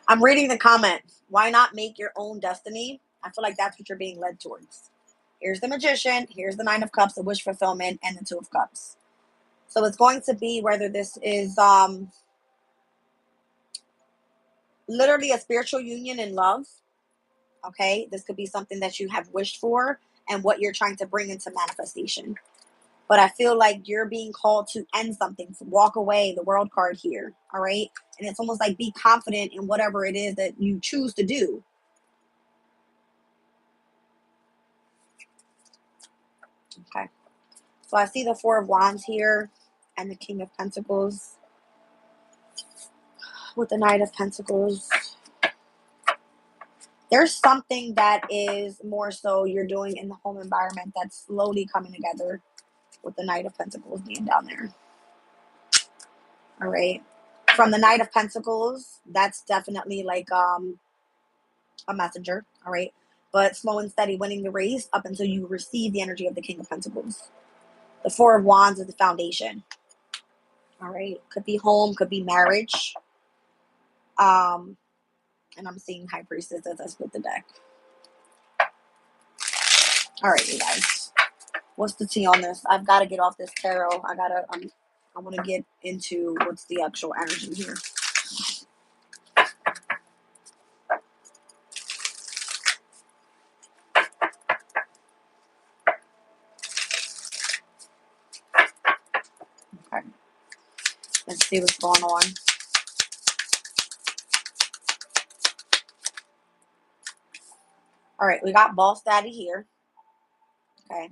I'm reading the comments. Why not make your own destiny? I feel like that's what you're being led towards. Here's the Magician. Here's the Nine of Cups, the wish fulfillment, and the Two of Cups. So it's going to be whether this is literally a spiritual union in love. Okay, this could be something that you have wished for and what you're trying to bring into manifestation. But I feel like you're being called to end something, to walk away, the World card here. All right, and it's almost like be confident in whatever it is that you choose to do. Okay, so I see the Four of Wands here and the King of Pentacles with the Knight of Pentacles. There's something that is more so you're doing in the home environment that's slowly coming together with the Knight of Pentacles being down there. All right. From the Knight of Pentacles, that's definitely like a messenger. All right. But slow and steady winning the race up until you receive the energy of the King of Pentacles. The Four of Wands is the foundation. All right. Could be home, could be marriage. And I'm seeing High Priestess as I split the deck. All right, you guys. What's the tea on this? I've got to get off this tarot. I want to get into what's the actual energy here. Okay. Let's see what's going on. All right, we got Boss Daddy here. Okay.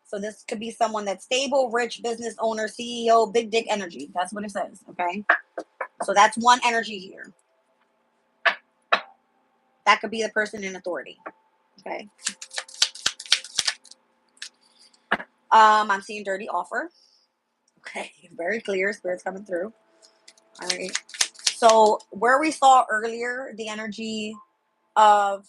So this could be someone that's stable, rich, business owner, CEO, big dick energy. That's what it says. Okay. So that's one energy here. That could be the person in authority. Okay. I'm seeing dirty offer. Okay. Very clear. Spirit's coming through. All right. So where we saw earlier the energy of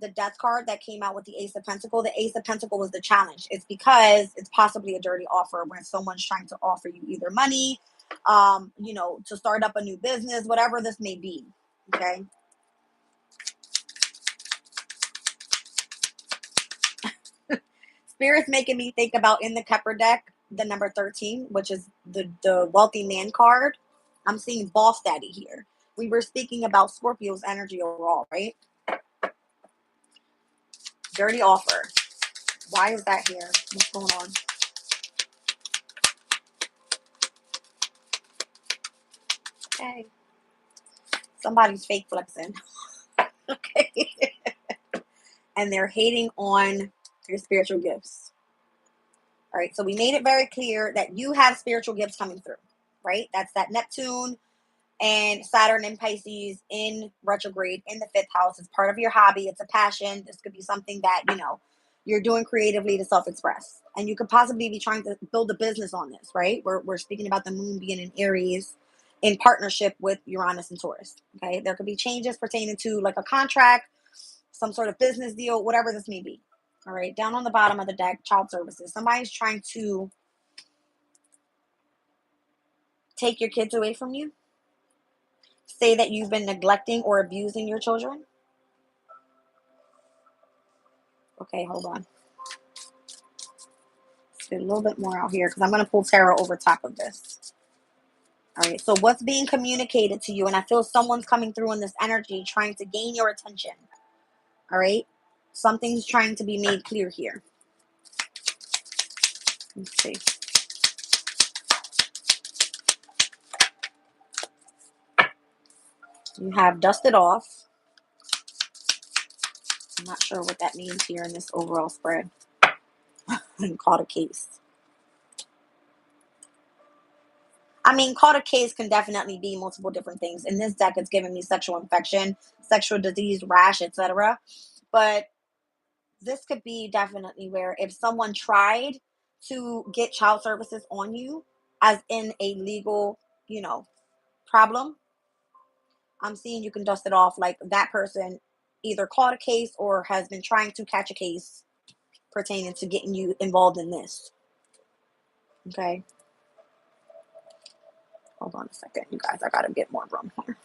the Death card that came out with the Ace of Pentacle, the Ace of Pentacle was the challenge. It's because it's possibly a dirty offer when someone's trying to offer you either money, to start up a new business, whatever this may be. Okay. Spirit's making me think about in the Kepler deck, the number 13, which is the wealthy man card. I'm seeing Boss Daddy here. We were speaking about Scorpio's energy overall, right? Dirty offer. Why is that here? What's going on? Okay. Somebody's fake flexing. Okay. And they're hating on your spiritual gifts. All right. So we made it very clear that you have spiritual gifts coming through, right? That's that Neptune and Saturn and Pisces in retrograde in the 5th house. It's part of your hobby. It's a passion. This could be something that, you're doing creatively to self-express. And you could possibly be trying to build a business on this, right? We're speaking about the moon being in Aries in partnership with Uranus and Taurus. Okay. There could be changes pertaining to like a contract, some sort of business deal, whatever this may be. All right. Down on the bottom of the deck, child services. Somebody's trying to take your kids away from you. Say that you've been neglecting or abusing your children. Okay, hold on. Let's get a little bit more out here because I'm going to pull tarot over top of this. All right, so what's being communicated to you? And I feel someone's coming through in this energy trying to gain your attention. All right, something's trying to be made clear here. Let's see. You have dusted off. I'm not sure what that means here in this overall spread. And caught a case. I mean, caught a case can definitely be multiple different things. In this deck, it's giving me sexual infection, sexual disease, rash, etc. But this could be definitely where if someone tried to get child services on you, as in a legal, you know, problem, I'm seeing you can dust it off like that person either caught a case or has been trying to catch a case pertaining to getting you involved in this. Okay. Hold on a second, you guys. I gotta get more room here.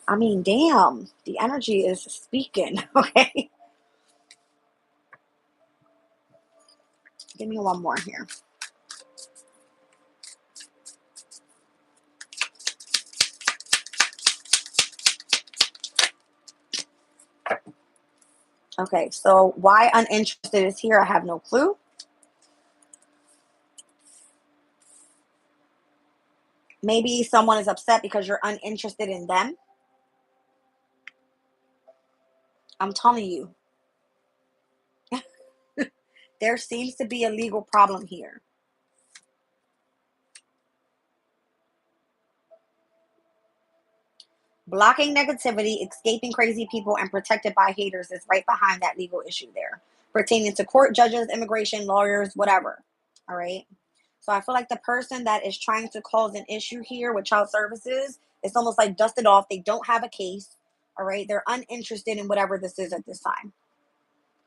I mean, damn, the energy is speaking. Okay. Give me one more here. Okay, so why uninterested is here, I have no clue. Maybe someone is upset because you're uninterested in them. I'm telling you, there seems to be a legal problem here. Blocking negativity, escaping crazy people, and protected by haters is right behind that legal issue there, pertaining to court, judges, immigration, lawyers, whatever. All right. So I feel like the person that is trying to cause an issue here with child services, it's almost like dusted off. They don't have a case. All right. They're uninterested in whatever this is at this time.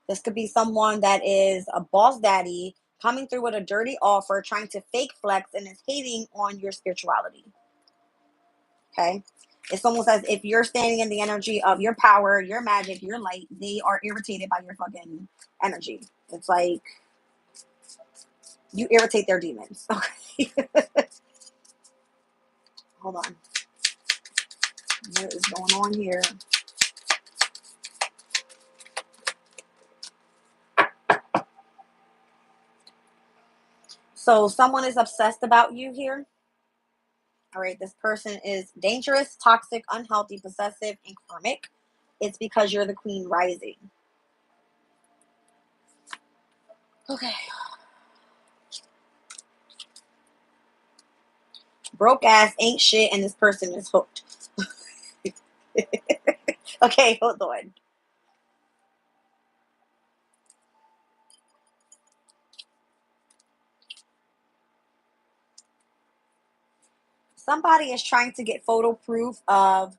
This could be someone that is a boss daddy coming through with a dirty offer, trying to fake flex, and is hating on your spirituality. Okay. It's almost as if you're standing in the energy of your power, your magic, your light. They are irritated by your fucking energy. It's like you irritate their demons. Okay. Hold on. What is going on here? So someone is obsessed about you here. All right. This person is dangerous, toxic, unhealthy, possessive, and karmic. It's because you're the queen rising. Okay. Broke ass ain't shit, and this person is hooked. Okay, hold on. Somebody is trying to get photo proof of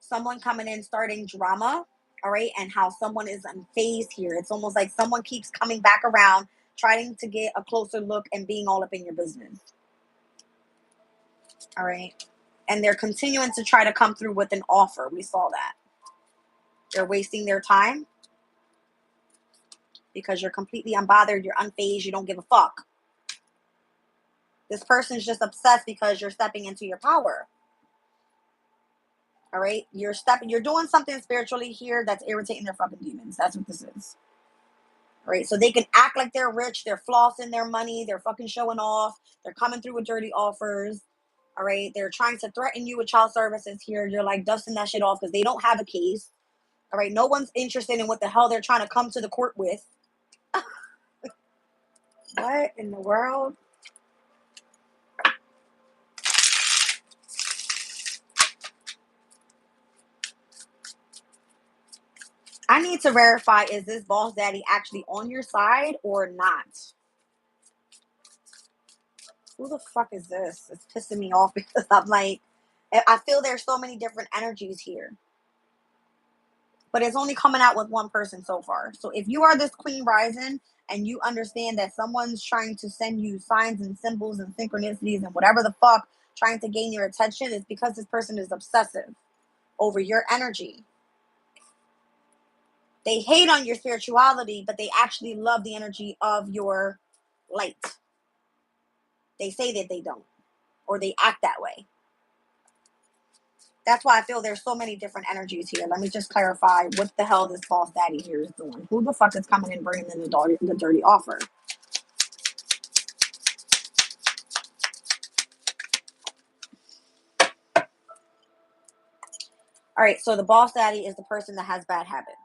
someone coming in starting drama, all right, and how someone is unfazed here. It's almost like someone keeps coming back around, trying to get a closer look and being all up in your business, all right, and they're continuing to try to come through with an offer. We saw that. They're wasting their time because you're completely unbothered, you're unfazed, you don't give a fuck. This person's just obsessed because you're stepping into your power. All right, you're doing something spiritually here that's irritating their fucking demons. That's what this is. All right, so they can act like they're rich, they're flossing their money, they're fucking showing off, they're coming through with dirty offers. All right, they're trying to threaten you with child services here. You're like dusting that shit off because they don't have a case. All right, no one's interested in what the hell they're trying to come to the court with. What in the world? I need to verify, is this boss daddy actually on your side or not? Who the fuck is this? It's pissing me off because I'm like, I feel there's so many different energies here. But it's only coming out with one person so far. So if you are this queen rising and you understand that someone's trying to send you signs and symbols and synchronicities and whatever the fuck trying to gain your attention, it's because this person is obsessive over your energy. They hate on your spirituality, but they actually love the energy of your light. They say that they don't, or they act that way. That's why I feel there's so many different energies here. Let me just clarify what the hell this boss daddy here is doing. Who the fuck is coming and bringing in the dirty offer? All right, so the boss daddy is the person that has bad habits.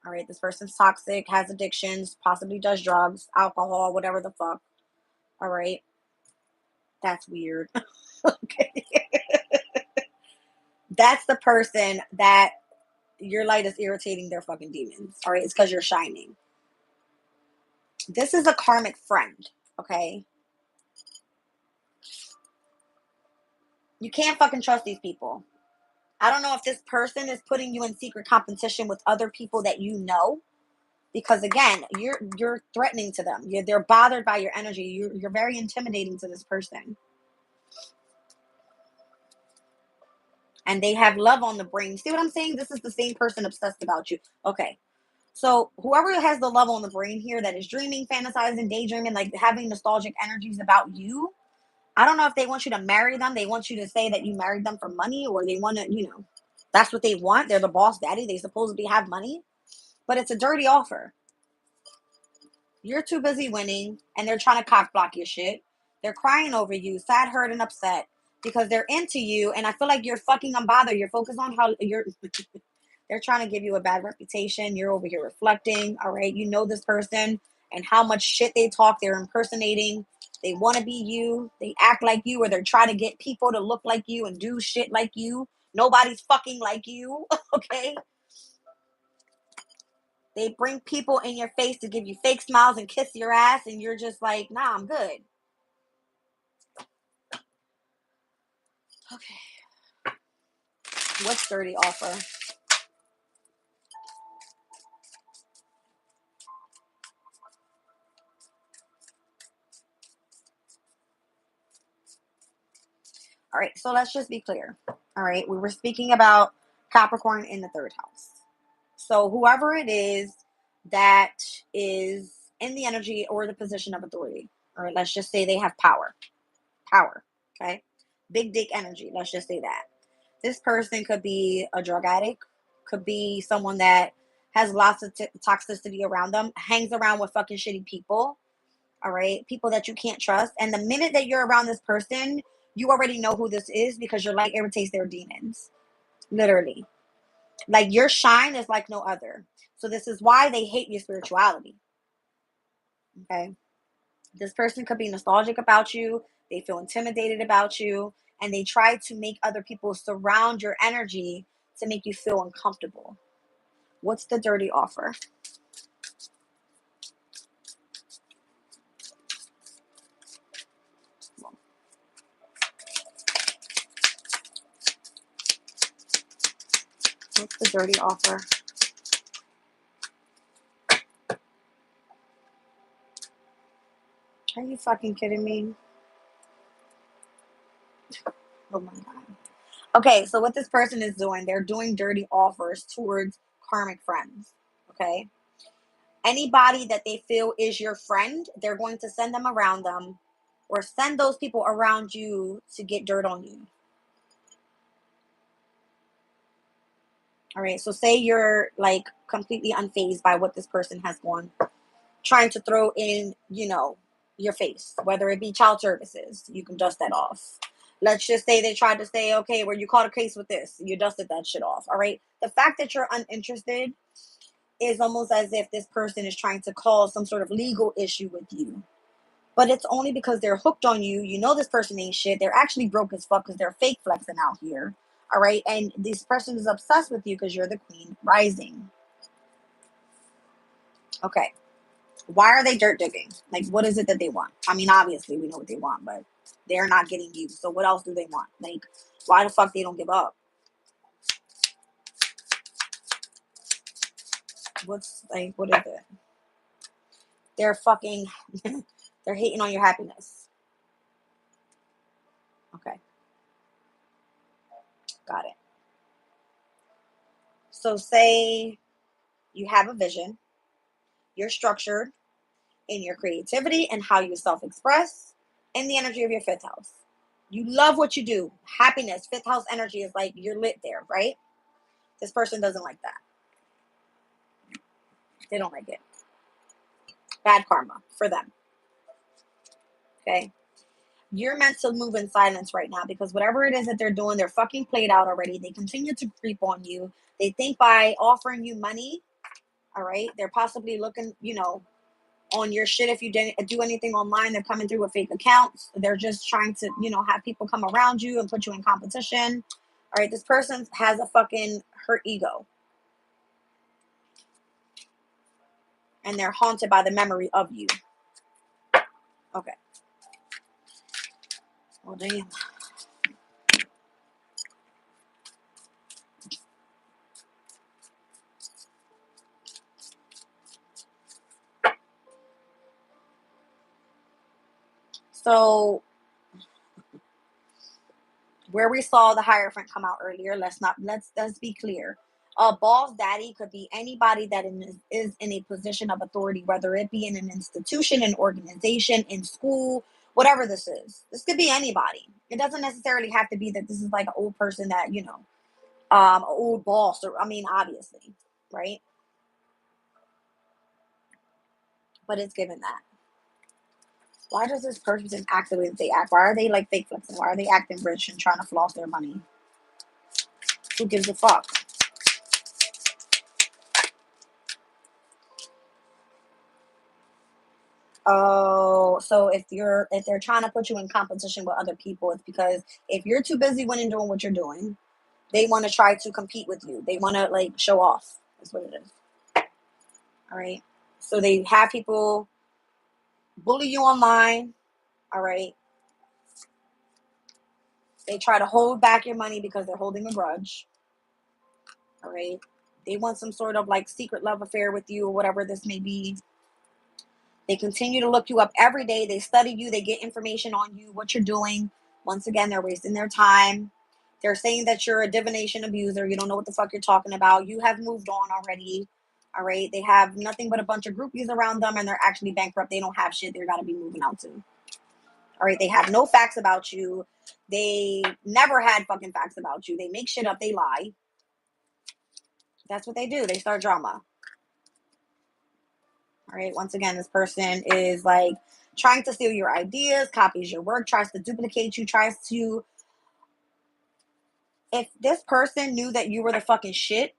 All right, this person's toxic, has addictions, possibly does drugs, alcohol, whatever the fuck. All right, that's weird. Okay, that's the person that your light is irritating their fucking demons. All right, it's because you're shining. This is a karmic friend, okay? You can't fucking trust these people. I don't know if this person is putting you in secret competition with other people that you know, because again, you're threatening to them. They're bothered by your energy. You're very intimidating to this person, and they have love on the brain. See what I'm saying? This is the same person obsessed about you. Okay, so whoever has the love on the brain here, that is dreaming, fantasizing, daydreaming, like having nostalgic energies about you. I don't know if they want you to marry them. They want you to say that you married them for money, or they want to, that's what they want. They're the boss daddy. They supposedly have money, but it's a dirty offer. You're too busy winning, and they're trying to cock block your shit. They're crying over you, sad, hurt, and upset because they're into you. And I feel like you're fucking unbothered. You're focused on how you're. They're trying to give you a bad reputation. You're over here reflecting. All right, you know this person and how much shit they talk. They're impersonating. They want to be you. They act like you, or they're trying to get people to look like you and do shit like you. Nobody's fucking like you. Okay. They bring people in your face to give you fake smiles and kiss your ass, and you're just like, nah, I'm good. Okay. What's dirty offer? All right, so let's just be clear. All right, we were speaking about Capricorn in the third house. So whoever it is that is in the energy or the position of authority, or let's just say they have power. Power, okay? Big dick energy, let's just say that. This person could be a drug addict, could be someone that has lots of toxicity around them, hangs around with fucking shitty people, all right? People that you can't trust. And the minute that you're around this person, you already know who this is because your light irritates their demons. Literally. Like your shine is like no other. So this is why they hate your spirituality. Okay. This person could be nostalgic about you. They feel intimidated about you. And they try to make other people surround your energy to make you feel uncomfortable. What's the dirty offer? What's the dirty offer? Are you fucking kidding me? Oh my God. Okay, so what this person is doing, they're doing dirty offers towards karmic friends. Okay. Anybody that they feel is your friend, they're going to send them around them or send those people around you to get dirt on you. All right, so say you're like completely unfazed by what this person has gone, trying to throw in, your face, whether it be child services, you can dust that off. Let's just say they tried to say, okay, well, you caught a case with this, you dusted that shit off. All right, the fact that you're uninterested is almost as if this person is trying to cause some sort of legal issue with you. But it's only because they're hooked on you. You know this person ain't shit. They're actually broke as fuck because they're fake flexing out here. All right. And this person is obsessed with you because you're the queen rising. Okay. Why are they dirt digging? Like, what is it that they want? I mean, obviously, we know what they want, but they're not getting you. So what else do they want? Like, why the fuck they don't give up? What is it? They're fucking, they're hating on your happiness. Okay. Got it. So say you have a vision, you're structured in your creativity and how you self-express in the energy of your fifth house. You love what you do. Happiness, fifth house energy is like you're lit there, right? This person doesn't like that. They don't like it. Bad karma for them. Okay. You're meant to move in silence right now because whatever it is that they're doing, they're fucking played out already. They continue to creep on you. They think by offering you money, all right, they're possibly looking, on your shit. If you didn't do anything online, they're coming through with fake accounts. They're just trying to, have people come around you and put you in competition. All right, this person has a fucking hurt ego. and they're haunted by the memory of you. Okay. Well, damn. So where we saw the Hierophant come out earlier, let's be clear. A boss daddy could be anybody that is in a position of authority, whether it be in an institution, an organization, in school, whatever this is. This could be anybody. It doesn't necessarily have to be that this is like an old person that, an old boss, or I mean, obviously, right? But it's given that. Why does this person act the way that they act? Why are they like fake flexing? Why are they acting rich and trying to floss their money? Who gives a fuck? Oh, so if they're trying to put you in competition with other people, it's because if you're too busy winning doing what you're doing, they want to try to compete with you. They want to like show off. That's what it is. All right. So they have people bully you online. All right. They try to hold back your money because they're holding a grudge. All right. They want some sort of like secret love affair with you or whatever this may be. They continue to look you up every day. They study you. They get information on you, what you're doing. Once again, they're wasting their time. They're saying that you're a divination abuser. You don't know what the fuck you're talking about. You have moved on already. All right. They have nothing but a bunch of groupies around them and they're actually bankrupt. They don't have shit they're got to be moving out to. All right. They have no facts about you. They never had fucking facts about you. They make shit up. They lie. That's what they do. They start drama. All right. Once again, this person is like trying to steal your ideas, copies your work, tries to duplicate you, tries to. If this person knew that you were the fucking shit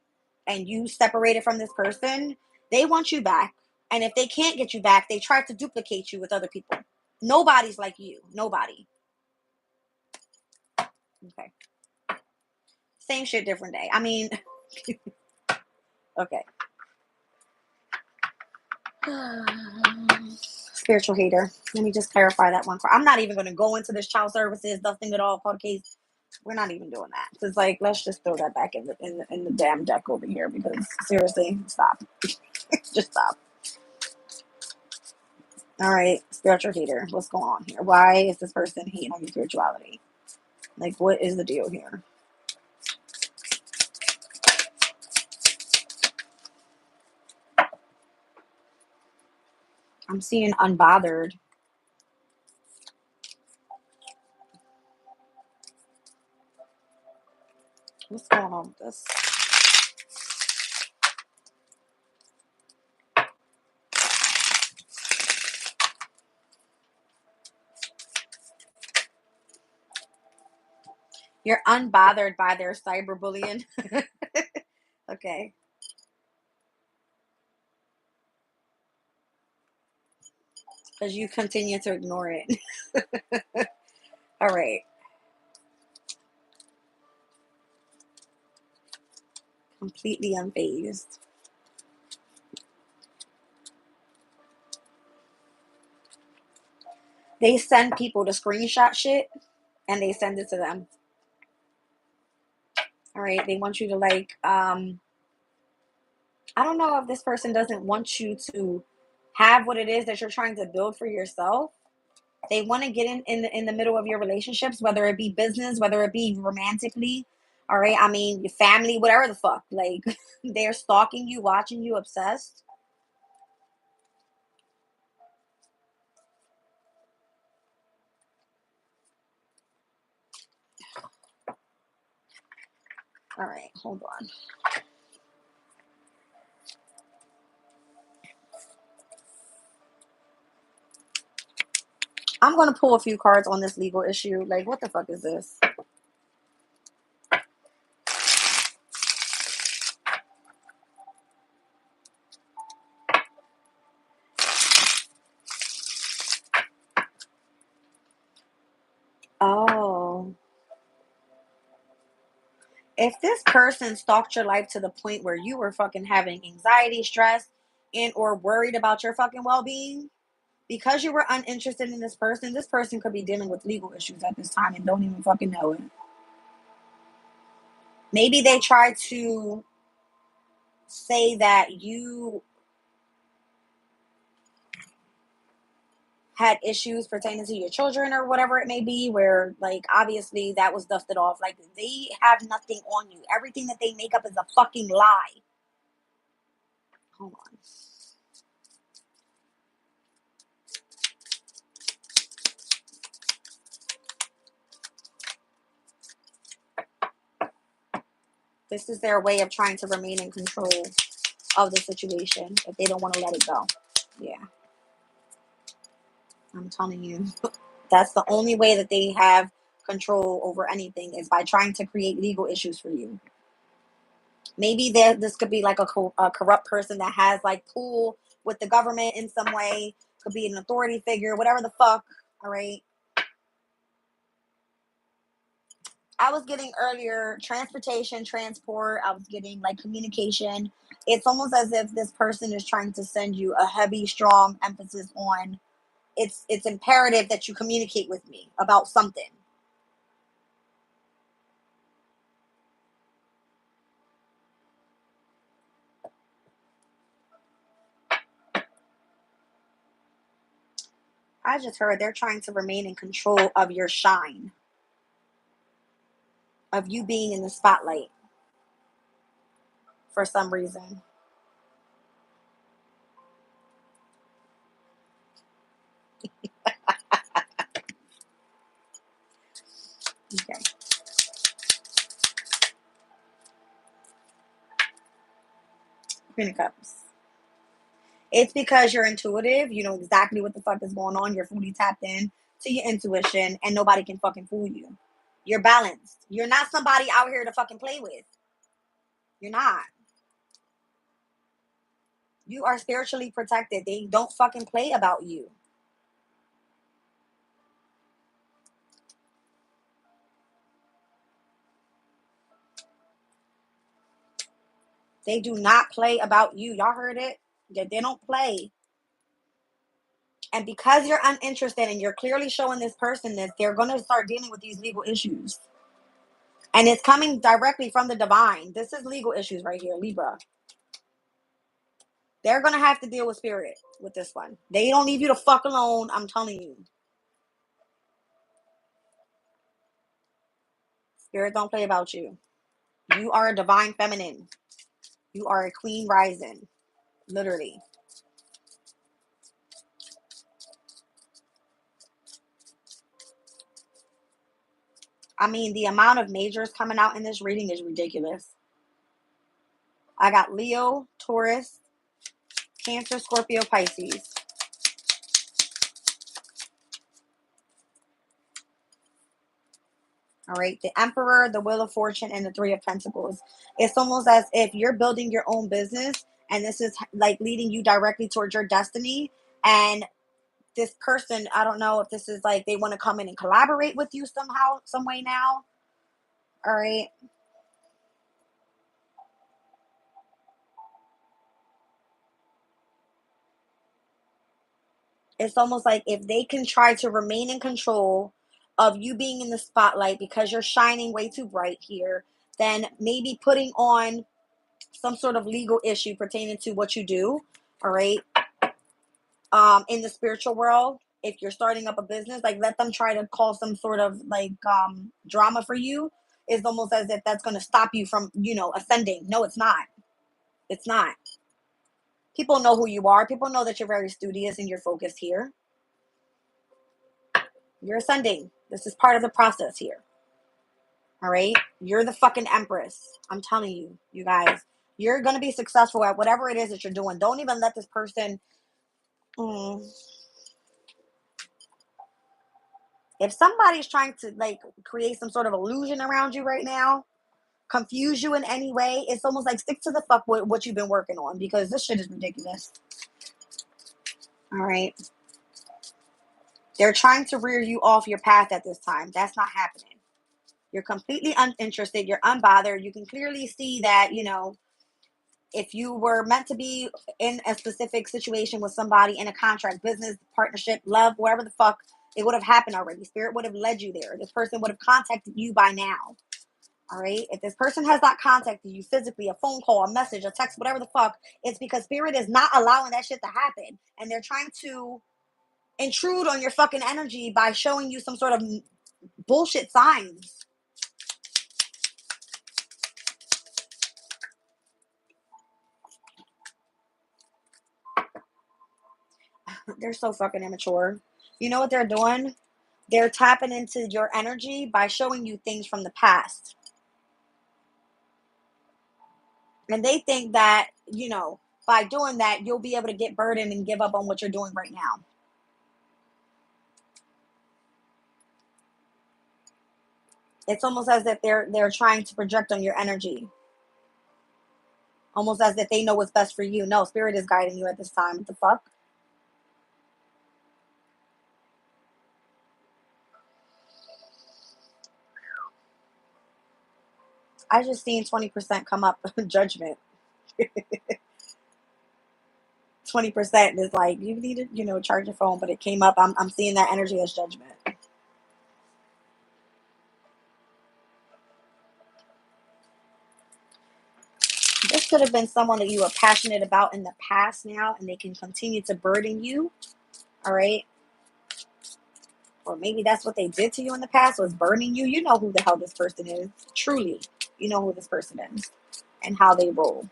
and you separated from this person, they want you back. And if they can't get you back, they try to duplicate you with other people. Nobody's like you. Nobody. Okay. Same shit, different day. I mean, okay. Spiritual hater. Let me just clarify that one. I'm not even going to go into this child services, nothing at all, cold case. We're not even doing that. It's like, let's just throw that back in the damn deck over here because seriously, stop. Just stop. All right, spiritual hater. What's going on here? Why is this person hating on your spirituality? Like, what is the deal here? I'm seeing unbothered. What's going on with this? You're unbothered by their cyberbullying. Okay. Because you continue to ignore it. All right. Completely unfazed. They send people to screenshot shit and they send it to them. All right. They want you to like, I don't know if this person doesn't want you to have what it is that you're trying to build for yourself. They want to get in the middle of your relationships, whether it be business, whether it be romantically. All right. I mean, your family, whatever the fuck. Like, they're stalking you, watching you, obsessed. All right. Hold on. I'm going to pull a few cards on this legal issue. Like, what the fuck is this? Oh. If this person stalked your life to the point where you were fucking having anxiety, stress, and or worried about your fucking well-being, because you were uninterested in this person could be dealing with legal issues at this time and don't even fucking know it. Maybe they try to say that you had issues pertaining to your children or whatever it may be, where like obviously that was dusted off. Like they have nothing on you. Everything that they make up is a fucking lie. Hold on. This is their way of trying to remain in control of the situation if they don't want to let it go. Yeah. I'm telling you. That's the only way that they have control over anything, is by trying to create legal issues for you. Maybe this could be like a corrupt person that has like pull with the government in some way. Could be an authority figure, whatever the fuck. All right. I was getting earlier transportation, transport. I was getting like communication. It's almost as if this person is trying to send you a heavy, strong emphasis on it's imperative that you communicate with me about something. I just heard they're trying to remain in control of your shine, of you being in the spotlight for some reason. Okay. Queen of Cups. It's because you're intuitive. You know exactly what the fuck is going on. You're fully tapped in to your intuition, and nobody can fucking fool you. You're balanced. You're not somebody out here to fucking play with. You're not. You are spiritually protected. They don't fucking play about you. They do not play about you. Y'all heard it? They don't play. And because you're uninterested and you're clearly showing this person this, they're going to start dealing with these legal issues. And it's coming directly from the divine. This is legal issues right here, Libra. They're going to have to deal with spirit with this one. They don't leave you the fuck alone. I'm telling you. Spirit don't play about you. You are a divine feminine. You are a queen rising. Literally. I mean, the amount of majors coming out in this reading is ridiculous. I got Leo, Taurus, Cancer, Scorpio, Pisces. All right. The Emperor, the Wheel of Fortune, and the Three of Pentacles. It's almost as if you're building your own business and this is like leading you directly towards your destiny. And this person, I don't know if this is like they want to come in and collaborate with you somehow, some way now. All right. It's almost like if they can try to remain in control of you being in the spotlight because you're shining way too bright here, then maybe putting on some sort of legal issue pertaining to what you do. All right. In the spiritual world, if you're starting up a business, like let them try to cause some sort of like drama for you. Is almost as if that's going to stop you from ascending. No, it's not. It's not. People know who you are. People know that you're very studious and you're focused here. You're ascending. This is part of the process here. All right. You're the fucking empress. I'm telling you, you guys, you're going to be successful at whatever it is that you're doing. Don't even let this person. Mm, if somebody's trying to like create some sort of illusion around you right now, confuse you in any way, it's almost like stick to the fuck with what you've been working on, because this shit is ridiculous. All right. They're trying to rear you off your path at this time. That's not happening. You're completely uninterested. You're unbothered. You can clearly see that, If you were meant to be in a specific situation with somebody in a contract, business, partnership, love, wherever the fuck, it would have happened already. Spirit would have led you there. This person would have contacted you by now. All right. If this person has not contacted you physically, a phone call, a message, a text, whatever the fuck, it's because spirit is not allowing that shit to happen. And they're trying to intrude on your fucking energy by showing you some sort of bullshit signs. They're so fucking immature. You know what they're doing? They're tapping into your energy by showing you things from the past. And they think that, by doing that, you'll be able to get burdened and give up on what you're doing right now. It's almost as if they're trying to project on your energy. Almost as if they know what's best for you. No, spirit is guiding you at this time. What the fuck? I just seen 20% come up. Judgment. 20% is like, you need to, charge your phone, but it came up. I'm seeing that energy as judgment. This could have been someone that you were passionate about in the past now, and they can continue to burden you. All right. Or maybe that's what they did to you in the past, was burning you. You know who the hell this person is. Truly, you know who this person is and how they roll.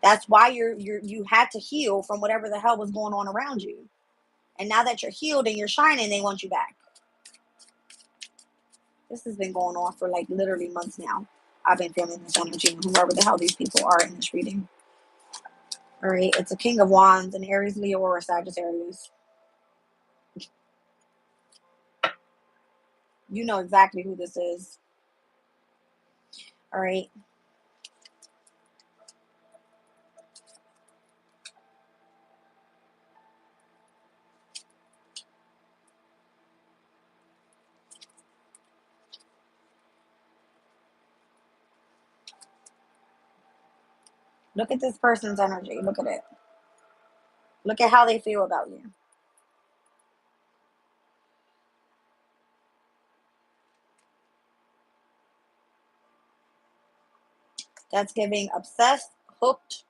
That's why you had to heal from whatever the hell was going on around you. And now that you're healed and you're shining, they want you back. This has been going on for like literally months now. I've been feeling this energy, and whoever the hell these people are in this reading. All right, it's a King of Wands, an Aries, Leo, or a Sagittarius. You know exactly who this is. All right. Look at this person's energy. Look at it. Look at how they feel about you. That's giving obsessed, hooked,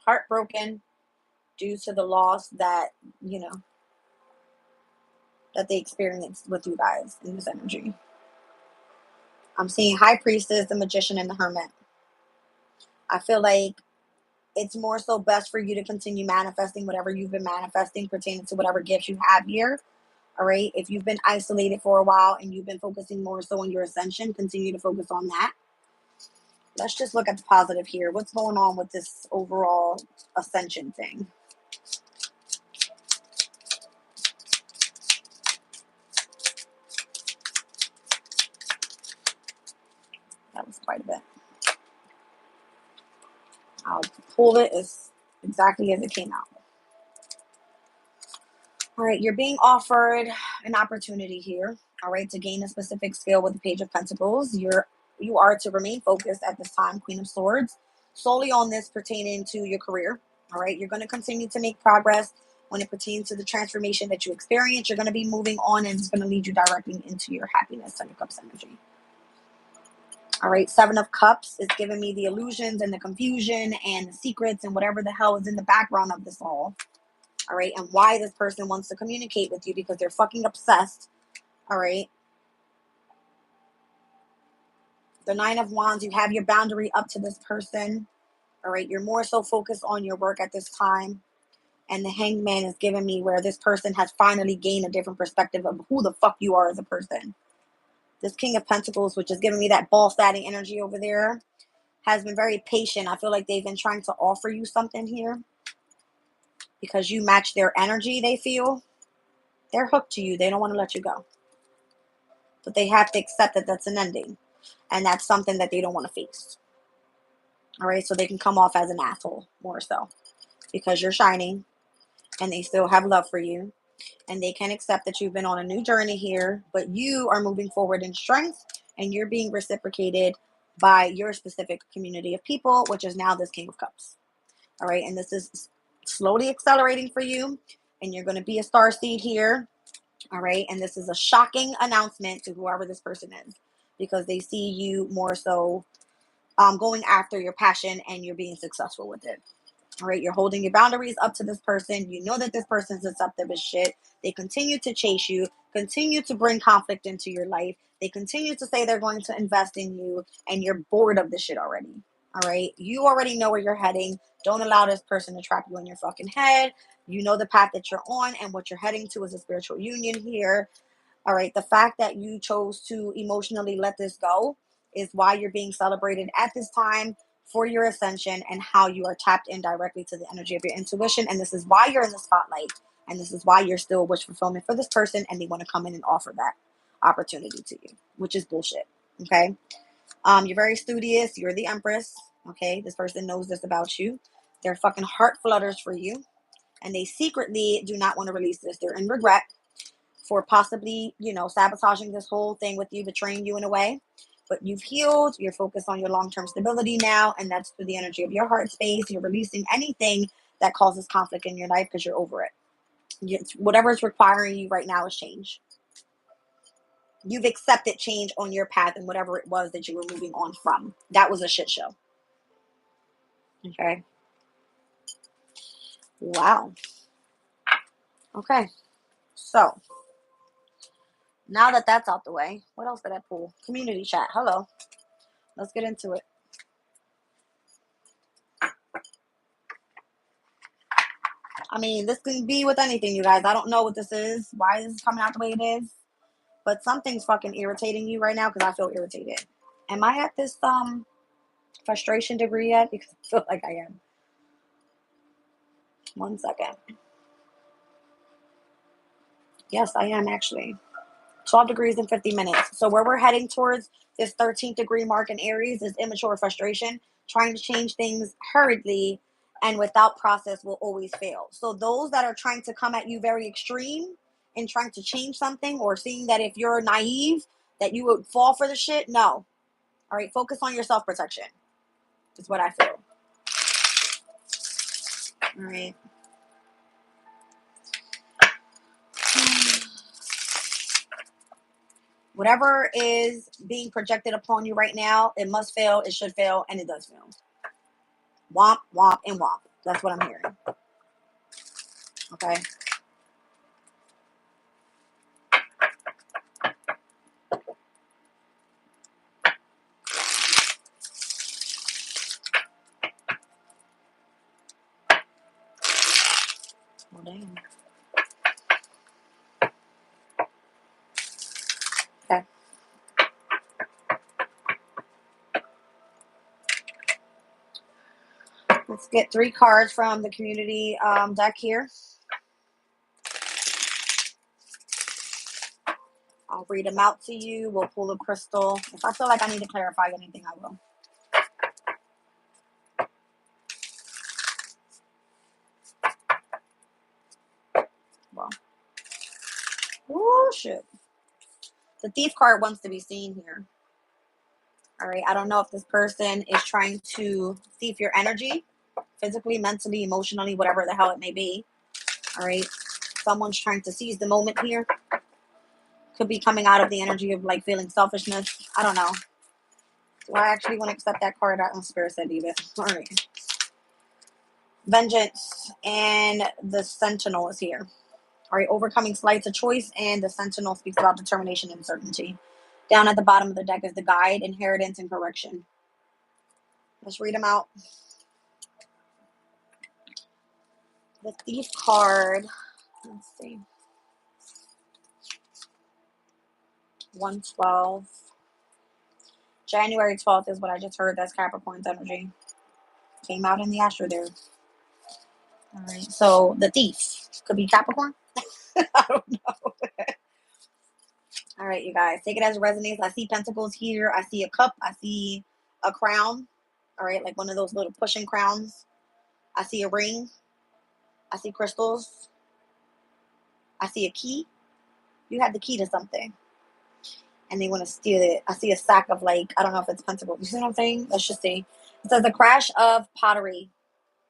heartbroken due to the loss that, that they experienced with you guys in this energy. I'm seeing High Priestess, the Magician, and the Hermit. I feel like it's more so best for you to continue manifesting whatever you've been manifesting pertaining to whatever gifts you have here. All right. If you've been isolated for a while and you've been focusing more so on your ascension, continue to focus on that. Let's just look at the positive here. What's going on with this overall ascension thing? That was quite a bit. I'll pull it as exactly as it came out. All right, you're being offered an opportunity here, all right, to gain a specific skill with the Page of Pentacles. You are to remain focused at this time, Queen of Swords, solely on this pertaining to your career. All right, you're going to continue to make progress when it pertains to the transformation that you experience. You're going to be moving on, and it's going to lead you directly into your happiness. Seven of Cups energy. All right, Seven of Cups is giving me the illusions and the confusion and the secrets and whatever the hell is in the background of this all. All right, and why this person wants to communicate with you, because they're fucking obsessed. All right. The Nine of Wands, you have your boundary up to this person. All right, you're more so focused on your work at this time. And the Hangman is giving me where this person has finally gained a different perspective of who the fuck you are as a person. This King of Pentacles, which is giving me that ball statting energy over there, has been very patient. I feel like they've been trying to offer you something here because you match their energy, they feel. They're hooked to you. They don't want to let you go. But they have to accept that that's an ending. And that's something that they don't want to face. All right, so they can come off as an asshole more so because you're shining and they still have love for you. And they can accept that you've been on a new journey here, but you are moving forward in strength. and you're being reciprocated by your specific community of people, which is now this King of Cups. All right, and this is slowly accelerating for you, and you're going to be a star seed here. All right, and this is a shocking announcement to whoever this person is, because they see you more so going after your passion, and you're being successful with it. All right, you're holding your boundaries up to this person. You know that this person's deceptive as shit. They continue to chase you, continue to bring conflict into your life. They continue to say they're going to invest in you, and you're bored of this shit already. All right, you already know where you're heading. Don't allow this person to trap you in your fucking head. You know the path that you're on, and what you're heading to is a spiritual union here. All right, the fact that you chose to emotionally let this go is why you're being celebrated at this time for your ascension and how you are tapped in directly to the energy of your intuition. And this is why you're in the spotlight. And this is why you're still a wish fulfillment for this person, and they want to come in and offer that opportunity to you, which is bullshit. Okay. You're very studious. You're the Empress. Okay. This person knows this about you. Their fucking heart flutters for you, and they secretly do not want to release this. They're in regret for possibly, sabotaging this whole thing with you, betraying you in a way. But you've healed. You're focused on your long-term stability now, and that's through the energy of your heart space. You're releasing anything that causes conflict in your life because you're over it. Whatever is requiring you right now is change. You've accepted change on your path, and whatever it was that you were moving on from. That was a shit show. Okay. Wow. Okay. So, now that that's out the way, what else did I pull? Community chat. Hello. Let's get into it. I mean, this can be with anything, you guys. I don't know what this is. Why is this coming out the way it is? But something's fucking irritating you right now, because I feel irritated. Am I at this frustration degree yet? Because I feel like I am. 1 second. Yes, I am actually. 12 degrees in 50 minutes. So where we're heading towards this 13th degree mark in Aries is immature frustration. Trying to change things hurriedly and without process will always fail. So those that are trying to come at you very extreme and trying to change something, or seeing that if you're naive that you would fall for the shit, no. All right, focus on your self-protection. Is what I feel. All right. Whatever is being projected upon you right now, it must fail, it should fail, and it does fail. Womp, womp, and womp. That's what I'm hearing. Okay. Well, damn. Okay. Let's get 3 cards from the community deck here. I'll read them out to you. We'll pull a crystal. If I feel like I need to clarify anything, I will. Well. Oh, shit. The Thief card wants to be seen here. All right. I don't know if this person is trying to thief your energy, physically, mentally, emotionally, whatever the hell it may be. All right. Someone's trying to seize the moment here. Could be coming out of the energy of like feeling selfishness. I don't know. Do I actually want to accept that card? I don't. Spirit said leave it. All right. Vengeance and the Sentinel is here. All right. Overcoming slights of choice, and the Sentinel speaks about determination and certainty. Down at the bottom of the deck is the Guide, Inheritance, and Correction. Let's read them out. The Thief card. Let's see. 112. January 12th is what I just heard. That's Capricorn's energy. Came out in the astro there. All right. So the Thief could be Capricorn. I don't know. All right, you guys. Take it as it resonates. I see pentacles here. I see a cup. I see a crown. All right. Like one of those little pushing crowns. I see a ring. I see crystals. I see a key. You have the key to something. and they want to steal it. I see a sack of, like, I don't know if it's pentacles. You see what I'm saying? Let's just see. It says the crash of pottery,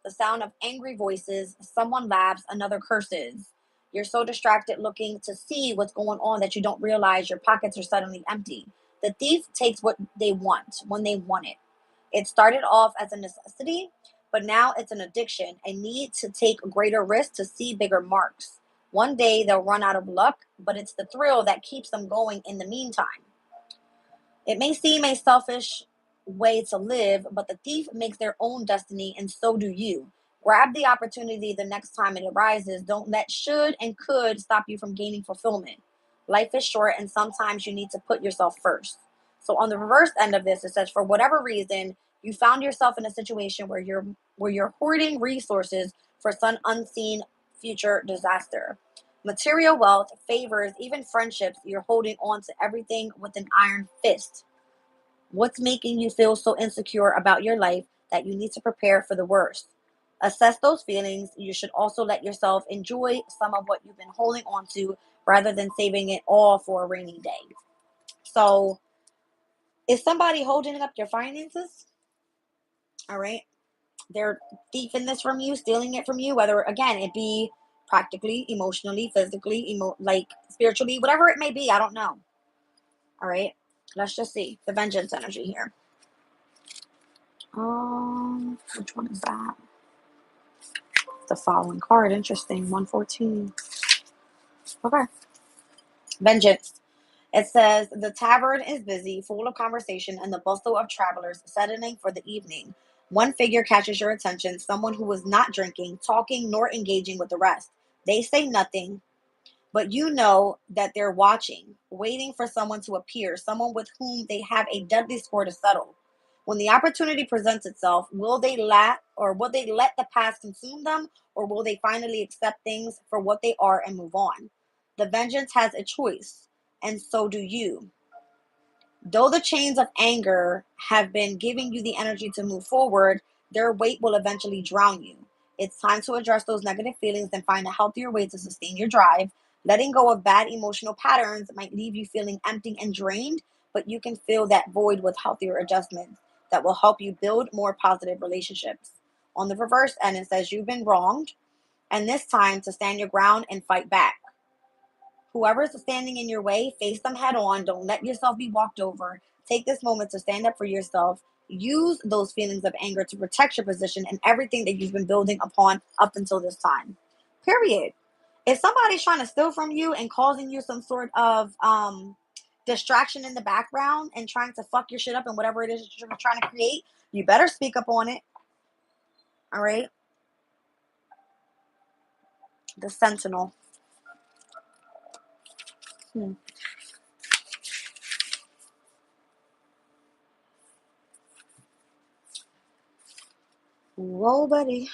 the sound of angry voices, someone laughs, another curses. You're so distracted looking to see what's going on that you don't realize your pockets are suddenly empty. The thief takes what they want when they want it. It started off as a necessity, but now it's an addiction, a need to take greater risks to see bigger marks. One day they'll run out of luck, but it's the thrill that keeps them going in the meantime. It may seem a selfish way to live, but the thief makes their own destiny, and so do you. Grab the opportunity the next time it arises. Don't let should and could stop you from gaining fulfillment. Life is short, and sometimes you need to put yourself first. So on the reverse end of this, it says for whatever reason you found yourself in a situation where you're hoarding resources for some unseen future disaster. Material wealth, favors, even friendships, you're holding on to everything with an iron fist. What's making you feel so insecure about your life that you need to prepare for the worst? Assess those feelings. You should also let yourself enjoy some of what you've been holding on to rather than saving it all for a rainy day. So, is somebody holding up your finances? All right. They're thieving this from you, stealing it from you, whether, again, it be practically, emotionally, physically, like spiritually, whatever it may be. I don't know. All right. Let's just see the vengeance energy here. Which one is that? The following card. Interesting. 114. Okay. Vengeance. It says the tavern is busy, full of conversation and the bustle of travelers settling for the evening. One figure catches your attention, someone who is not drinking, talking, nor engaging with the rest. They say nothing, but you know that they're watching, waiting for someone to appear, someone with whom they have a deadly score to settle. When the opportunity presents itself, will they let the past consume them, or will they finally accept things for what they are and move on? The vengeance has a choice, and so do you. Though the chains of anger have been giving you the energy to move forward, their weight will eventually drown you. It's time to address those negative feelings and find a healthier way to sustain your drive. Letting go of bad emotional patterns might leave you feeling empty and drained, but you can fill that void with healthier adjustments that will help you build more positive relationships. On the reverse end, it says you've been wronged, and this time to stand your ground and fight back. Whoever's standing in your way, face them head on. Don't let yourself be walked over. Take this moment to stand up for yourself. Use those feelings of anger to protect your position and everything that you've been building upon up until this time. Period. If somebody's trying to steal from you and causing you some sort of distraction in the background and trying to fuck your shit up and whatever it is that you're trying to create, you better speak up on it. All right. The Sentinel. Hmm. Whoa, buddy.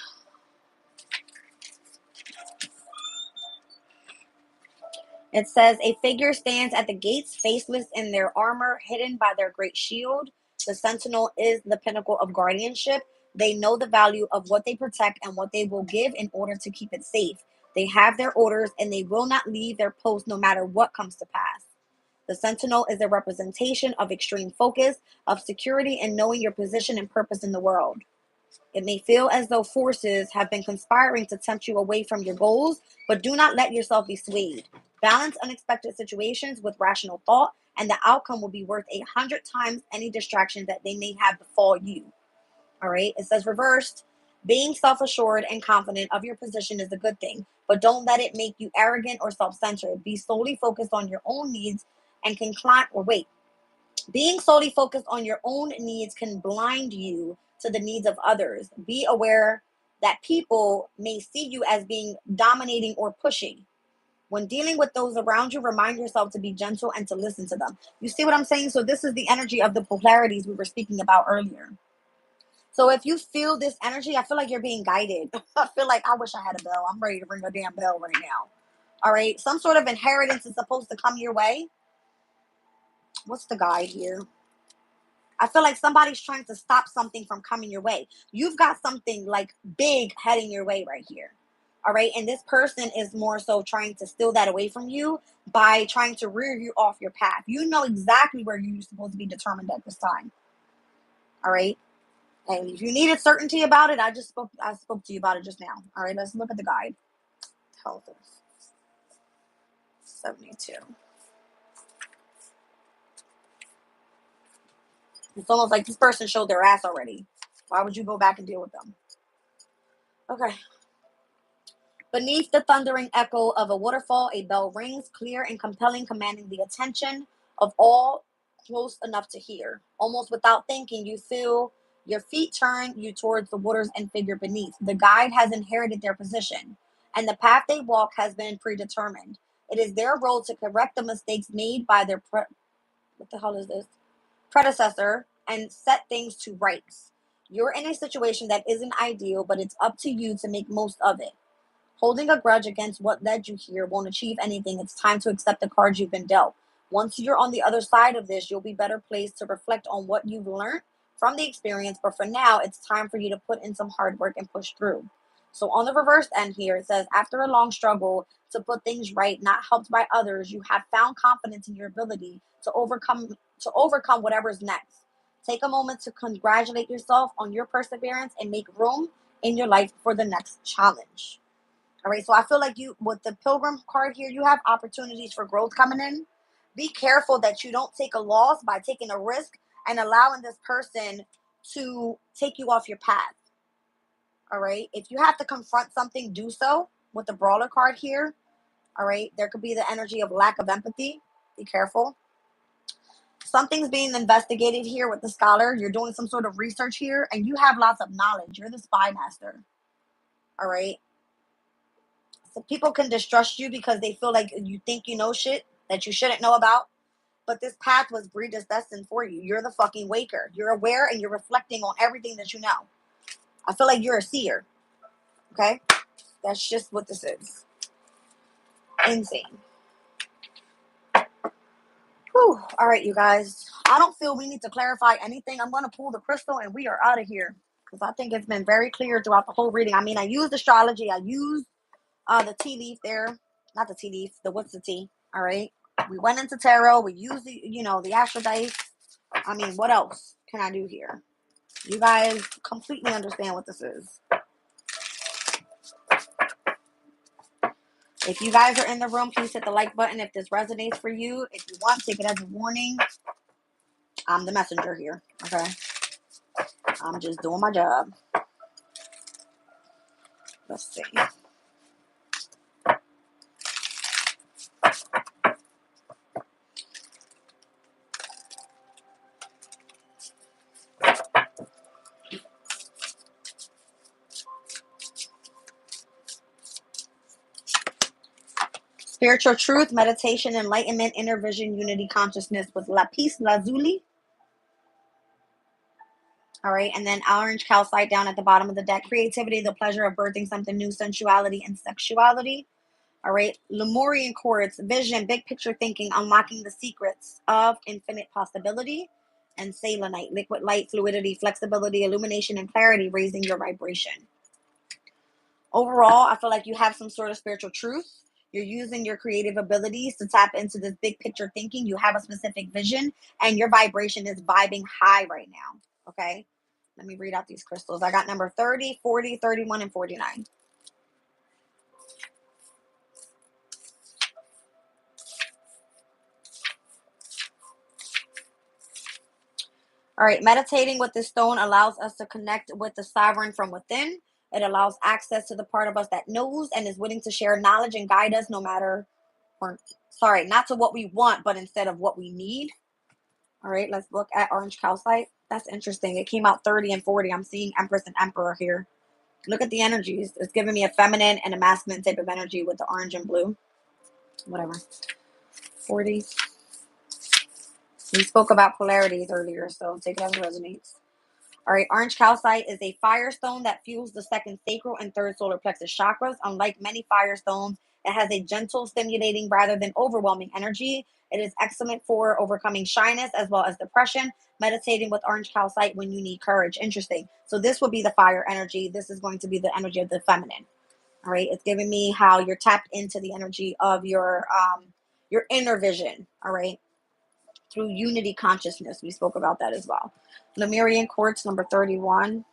It says a figure stands at the gates, faceless in their armor, hidden by their great shield. The sentinel is the pinnacle of guardianship. They know the value of what they protect and what they will give in order to keep it safe. They have their orders and they will not leave their post no matter what comes to pass. The sentinel is a representation of extreme focus, of security, and knowing your position and purpose in the world. It may feel as though forces have been conspiring to tempt you away from your goals, but do not let yourself be swayed. Balance unexpected situations with rational thought, and the outcome will be worth 100 times any distraction that they may have befall you. All right. It says reversed. Being self assured and confident of your position is a good thing, but don't let it make you arrogant or self centered. Be solely focused on your own needs and can climb or wait. Being solely focused on your own needs can blind you to the needs of others. Be aware that people may see you as being dominating or pushing. When dealing with those around you, remind yourself to be gentle and to listen to them. You see what I'm saying? So this is the energy of the polarities we were speaking about earlier. So if you feel this energy, I feel like you're being guided. I feel like I wish I had a bell. I'm ready to ring a damn bell right now. All right. Some sort of inheritance is supposed to come your way. What's the guide here? I feel like somebody's trying to stop something from coming your way. You've got something like big heading your way right here. All right. And this person is more so trying to steal that away from you by trying to rear you off your path. You know exactly where you're supposed to be determined at this time. All right. And if you needed certainty about it, I spoke to you about it just now. All right, let's look at the guide. Tells us 72. It's almost like this person showed their ass already. Why would you go back and deal with them? Okay. Beneath the thundering echo of a waterfall, a bell rings, clear and compelling, commanding the attention of all close enough to hear. Almost without thinking, you feel your feet turn you towards the waters and figure beneath. The guide has inherited their position, and the path they walk has been predetermined. It is their role to correct the mistakes made by their what the hell is this? Predecessor and set things to rights. You're in a situation that isn't ideal, but it's up to you to make most of it. Holding a grudge against what led you here won't achieve anything. It's time to accept the cards you've been dealt. Once you're on the other side of this, you'll be better placed to reflect on what you've learned from the experience. But for now, it's time for you to put in some hard work and push through. So on the reverse end here, it says, after a long struggle to put things right, not helped by others, you have found confidence in your ability to overcome whatever's next. Take a moment to congratulate yourself on your perseverance and make room in your life for the next challenge. All right, so I feel like you, with the Pilgrim card here, you have opportunities for growth coming in. Be careful that you don't take a loss by taking a risk and allowing this person to take you off your path. All right, if you have to confront something, do so with the Brawler card here. All right, there could be the energy of lack of empathy. Be careful. Something's being investigated here with the Scholar. You're doing some sort of research here, and you have lots of knowledge. You're the spy master. All right. So people can distrust you because they feel like you think you know shit that you shouldn't know about. But this path was predestined for you. You're the fucking waker. You're aware and you're reflecting on everything that you know. I feel like you're a seer. Okay? That's just what this is. Insane. Whew. All right, you guys. I don't feel we need to clarify anything. I'm going to pull the crystal and we are out of here. Because I think it's been very clear throughout the whole reading. I mean, I used astrology. I used the tea leaf there. Not the tea leaf. The what's the tea? All right. We went into tarot. We used the astral dice. I mean, what else can I do here? You guys completely understand what this is. If you guys are in the room, please hit the like button if this resonates for you. If you want, take it as a warning. I'm the messenger here. Okay. I'm just doing my job. Let's see. Spiritual truth, meditation, enlightenment, inner vision, unity, consciousness with lapis lazuli. All right. And then orange calcite down at the bottom of the deck. Creativity, the pleasure of birthing something new, sensuality, and sexuality. All right. Lemurian quartz, vision, big picture thinking, unlocking the secrets of infinite possibility. And selenite, liquid light, fluidity, flexibility, illumination, and clarity, raising your vibration. Overall, I feel like you have some sort of spiritual truth. You're using your creative abilities to tap into this big picture thinking. You have a specific vision, and your vibration is vibing high right now. Okay. Let me read out these crystals. I got number 30, 40, 31, and 49. All right, meditating with this stone allows us to connect with the sovereign from within. It allows access to the part of us that knows and is willing to share knowledge and guide us no matter, or sorry, not to what we want, but instead of what we need. All right, let's look at orange calcite. That's interesting. It came out 30 and 40. I'm seeing Empress and Emperor here. Look at the energies. It's giving me a feminine and a masculine type of energy with the orange and blue. Whatever. 40. We spoke about polarities earlier, so take it as it resonates. All right, orange calcite is a firestone that fuels the second sacral and third solar plexus chakras. Unlike many firestones, it has a gentle, stimulating rather than overwhelming energy. It is excellent for overcoming shyness as well as depression. Meditating with orange calcite when you need courage. Interesting. So this would be the fire energy. This is going to be the energy of the feminine. All right. It's giving me how you're tapped into the energy of your inner vision. All right. Through unity consciousness. We spoke about that as well. Lemurian quartz number 31.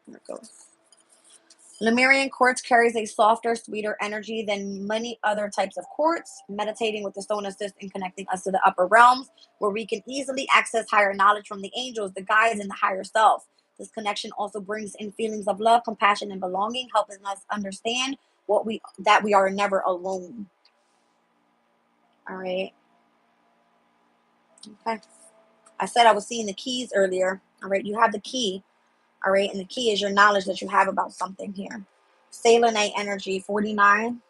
There it goes. Lemurian quartz carries a softer, sweeter energy than many other types of quartz. Meditating with the stone assists in connecting us to the upper realms, where we can easily access higher knowledge from the angels, the guides, and the higher self. This connection also brings in feelings of love, compassion, and belonging, helping us understand that we are never alone. All right. Okay. I said I was seeing the keys earlier. All right. You have the key. All right. And the key is your knowledge that you have about something here. Selenite energy 49.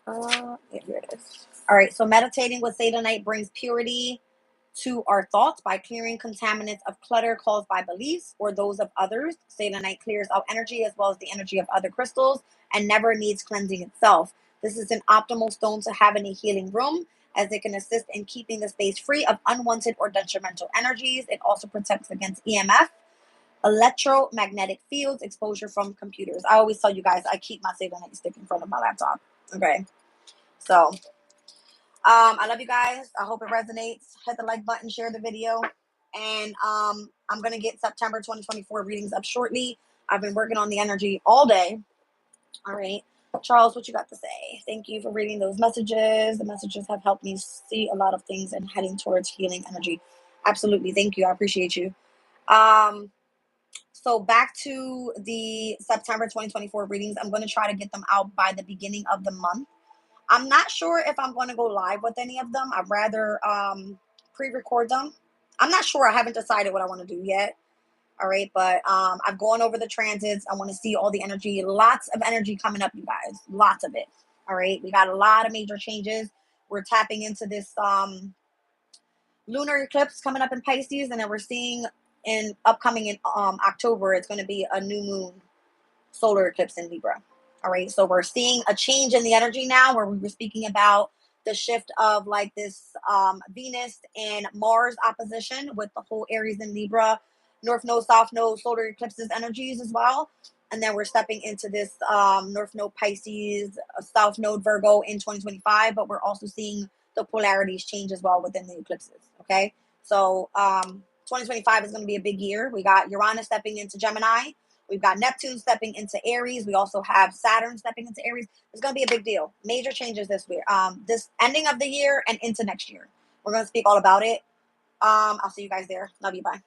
Here it is. All right. So meditating with selenite brings purity to our thoughts by clearing contaminants of clutter caused by beliefs or those of others. Selenite clears out energy as well as the energy of other crystals and never needs cleansing itself. This is an optimal stone to have in a healing room, as it can assist in keeping the space free of unwanted or detrimental energies. It also protects against EMF, electromagnetic fields, exposure from computers. I always tell you guys I keep my selenite stick in front of my laptop. Okay. So I love you guys. I hope it resonates. Hit the like button, share the video. And I'm going to get September 2024 readings up shortly. I've been working on the energy all day. All right. Charles, what you got to say? Thank you for reading those messages. The messages have helped me see a lot of things and heading towards healing energy. Absolutely. Thank you. I appreciate you. So back to the September 2024 readings. I'm going to try to get them out by the beginning of the month. I'm not sure if I'm going to go live with any of them. I'd rather pre-record them. I'm not sure. I haven't decided what I want to do yet. All right. But I've gone over the transits. I want to see all the energy. Lots of energy coming up, you guys. Lots of it. All right. We got a lot of major changes. We're tapping into this lunar eclipse coming up in Pisces. And then we're seeing upcoming in October, it's going to be a new moon solar eclipse in Libra. All right. So we're seeing a change in the energy now, where we were speaking about the shift of like this Venus and Mars opposition with the whole Aries and Libra, North Node, South Node, solar eclipses energies as well. And then we're stepping into this North Node Pisces, South Node Virgo in 2025. But we're also seeing the polarities change as well within the eclipses. Okay. So 2025 is going to be a big year. We got Uranus stepping into Gemini. We've got Neptune stepping into Aries. We also have Saturn stepping into Aries. It's going to be a big deal. Major changes this year. This ending of the year and into next year. We're going to speak all about it. I'll see you guys there. Love you. Bye.